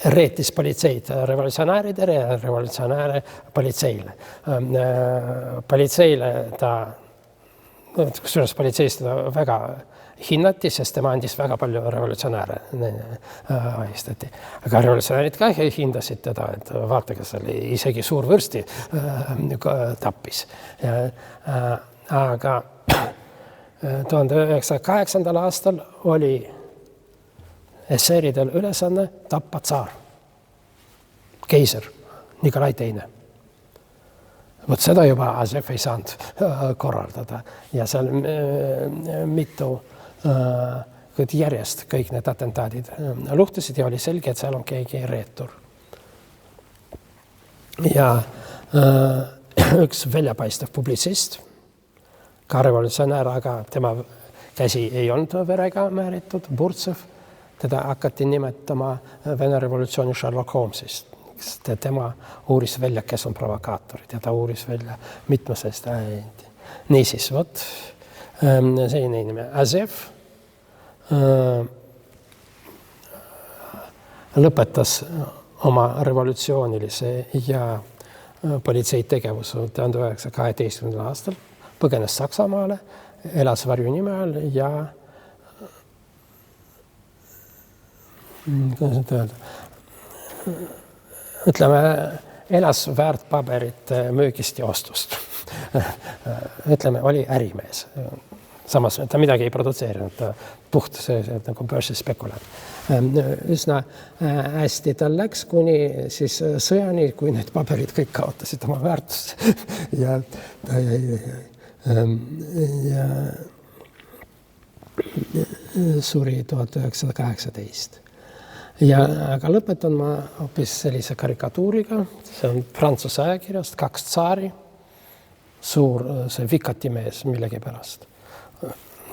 reetis politseid revolutsionääridele ja revolutsionääre politseile. Politseile ta, kusjuures politseist ta väga hinnati, sest tema andis väga palju revolutsionääre ahistati. Aga revolutsionäärid ka hindasid teda, et vaatega seal isegi suur vürsti tappis. Aga 1908. aastal oli SR-idel ülesanne tappa tsaar, keiser Nikolai II. Vot seda juba Azev ei saanud korraldada ja seal mitu järjest kõik need atentaadid luhtusid ja oli selge, et seal on keegi reetur. Ja üks väljapaistev publitsist, ka revolutsionäär, aga tema käsi ei olnud verega määritud, Burtsev, teda hakati nimetama Vene revolutsiooni Sherlock Holmesist. Tema uuris välja, kes on provokaatorid ja ta uuris välja mitmesest ajenti. Niisiis, vot, selline nime. Azev lõpetas oma revolutsioonilise ja politsei tegevuse 1912. aastal, põgenes Saksamaale, elas varju nime all ja kuidas nüüd öelda, ütleme, elas väärtpaberite müügist ja ostust. Ütleme, oli ärimees. Samas ta midagi ei produtseerinud, ta puht nagu börsispekulant. Üsna hästi tal läks kuni siis sõjani, kui need paberid kõik kaotasid oma väärtust. ja suri 1918. Aga lõpetan ma hoopis sellise karikatuuriga. See on Prantsuse ajakirjast, 2 tsaari, suur see vikati mees millegi pärast.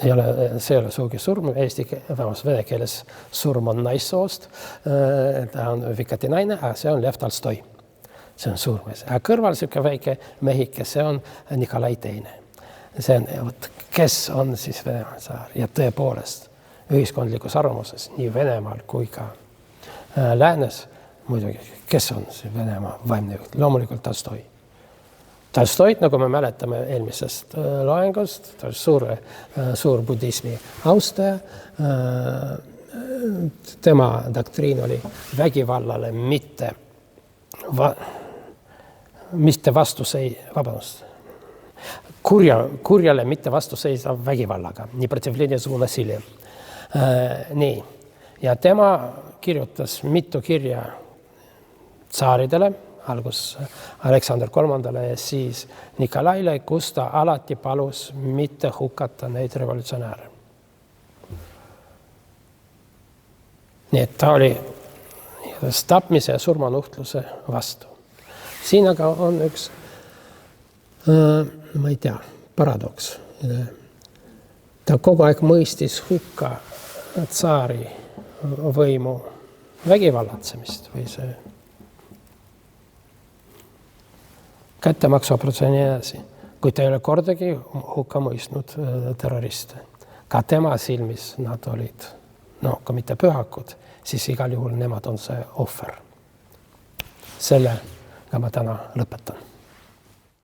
See ei ole suugi surm, vene keeles surm on naissoost, ta on vikati naine, aga see on Lev Tolstoi. See on suur mees. Aga kõrval siuke väike mehike, see on Nikolai Teine. See on, kes on siis Venemaa tsaar ja tõepoolest ühiskondlikus arvamuses nii Venemaal kui ka läänes muidugi, kes on see Venemaa vaimne juht? Loomulikult Tolstoi. Tolstoid, nagu me mäletame eelmisest loengust, ta oli suur budismi austaja. Tema doktriin oli vägivallale mitte kurjale mitte vastu seisav vägivallaga, nii protivlение злу насилия. Nii. Ja tema kirjutas mitu kirja tsaaridele, algus Aleksander III ja siis Nikolaile, kus ta alati palus mitte hukata neid revolutsionääre. Nii et ta oli tapmise ja surmanuhtluse vastu. Siin aga on üks, ma ei tea, paradoks. Ta kogu aeg mõistis hukka tsaari võimu vägivallatsemist või see kättemaksuoperatsiooni edasi, kui ta ei ole kordagi hukka mõistnud terroriste. Ka tema silmis nad olid, kui mitte pühakud, siis igal juhul nemad on see ohver. Sellega ma täna lõpetan.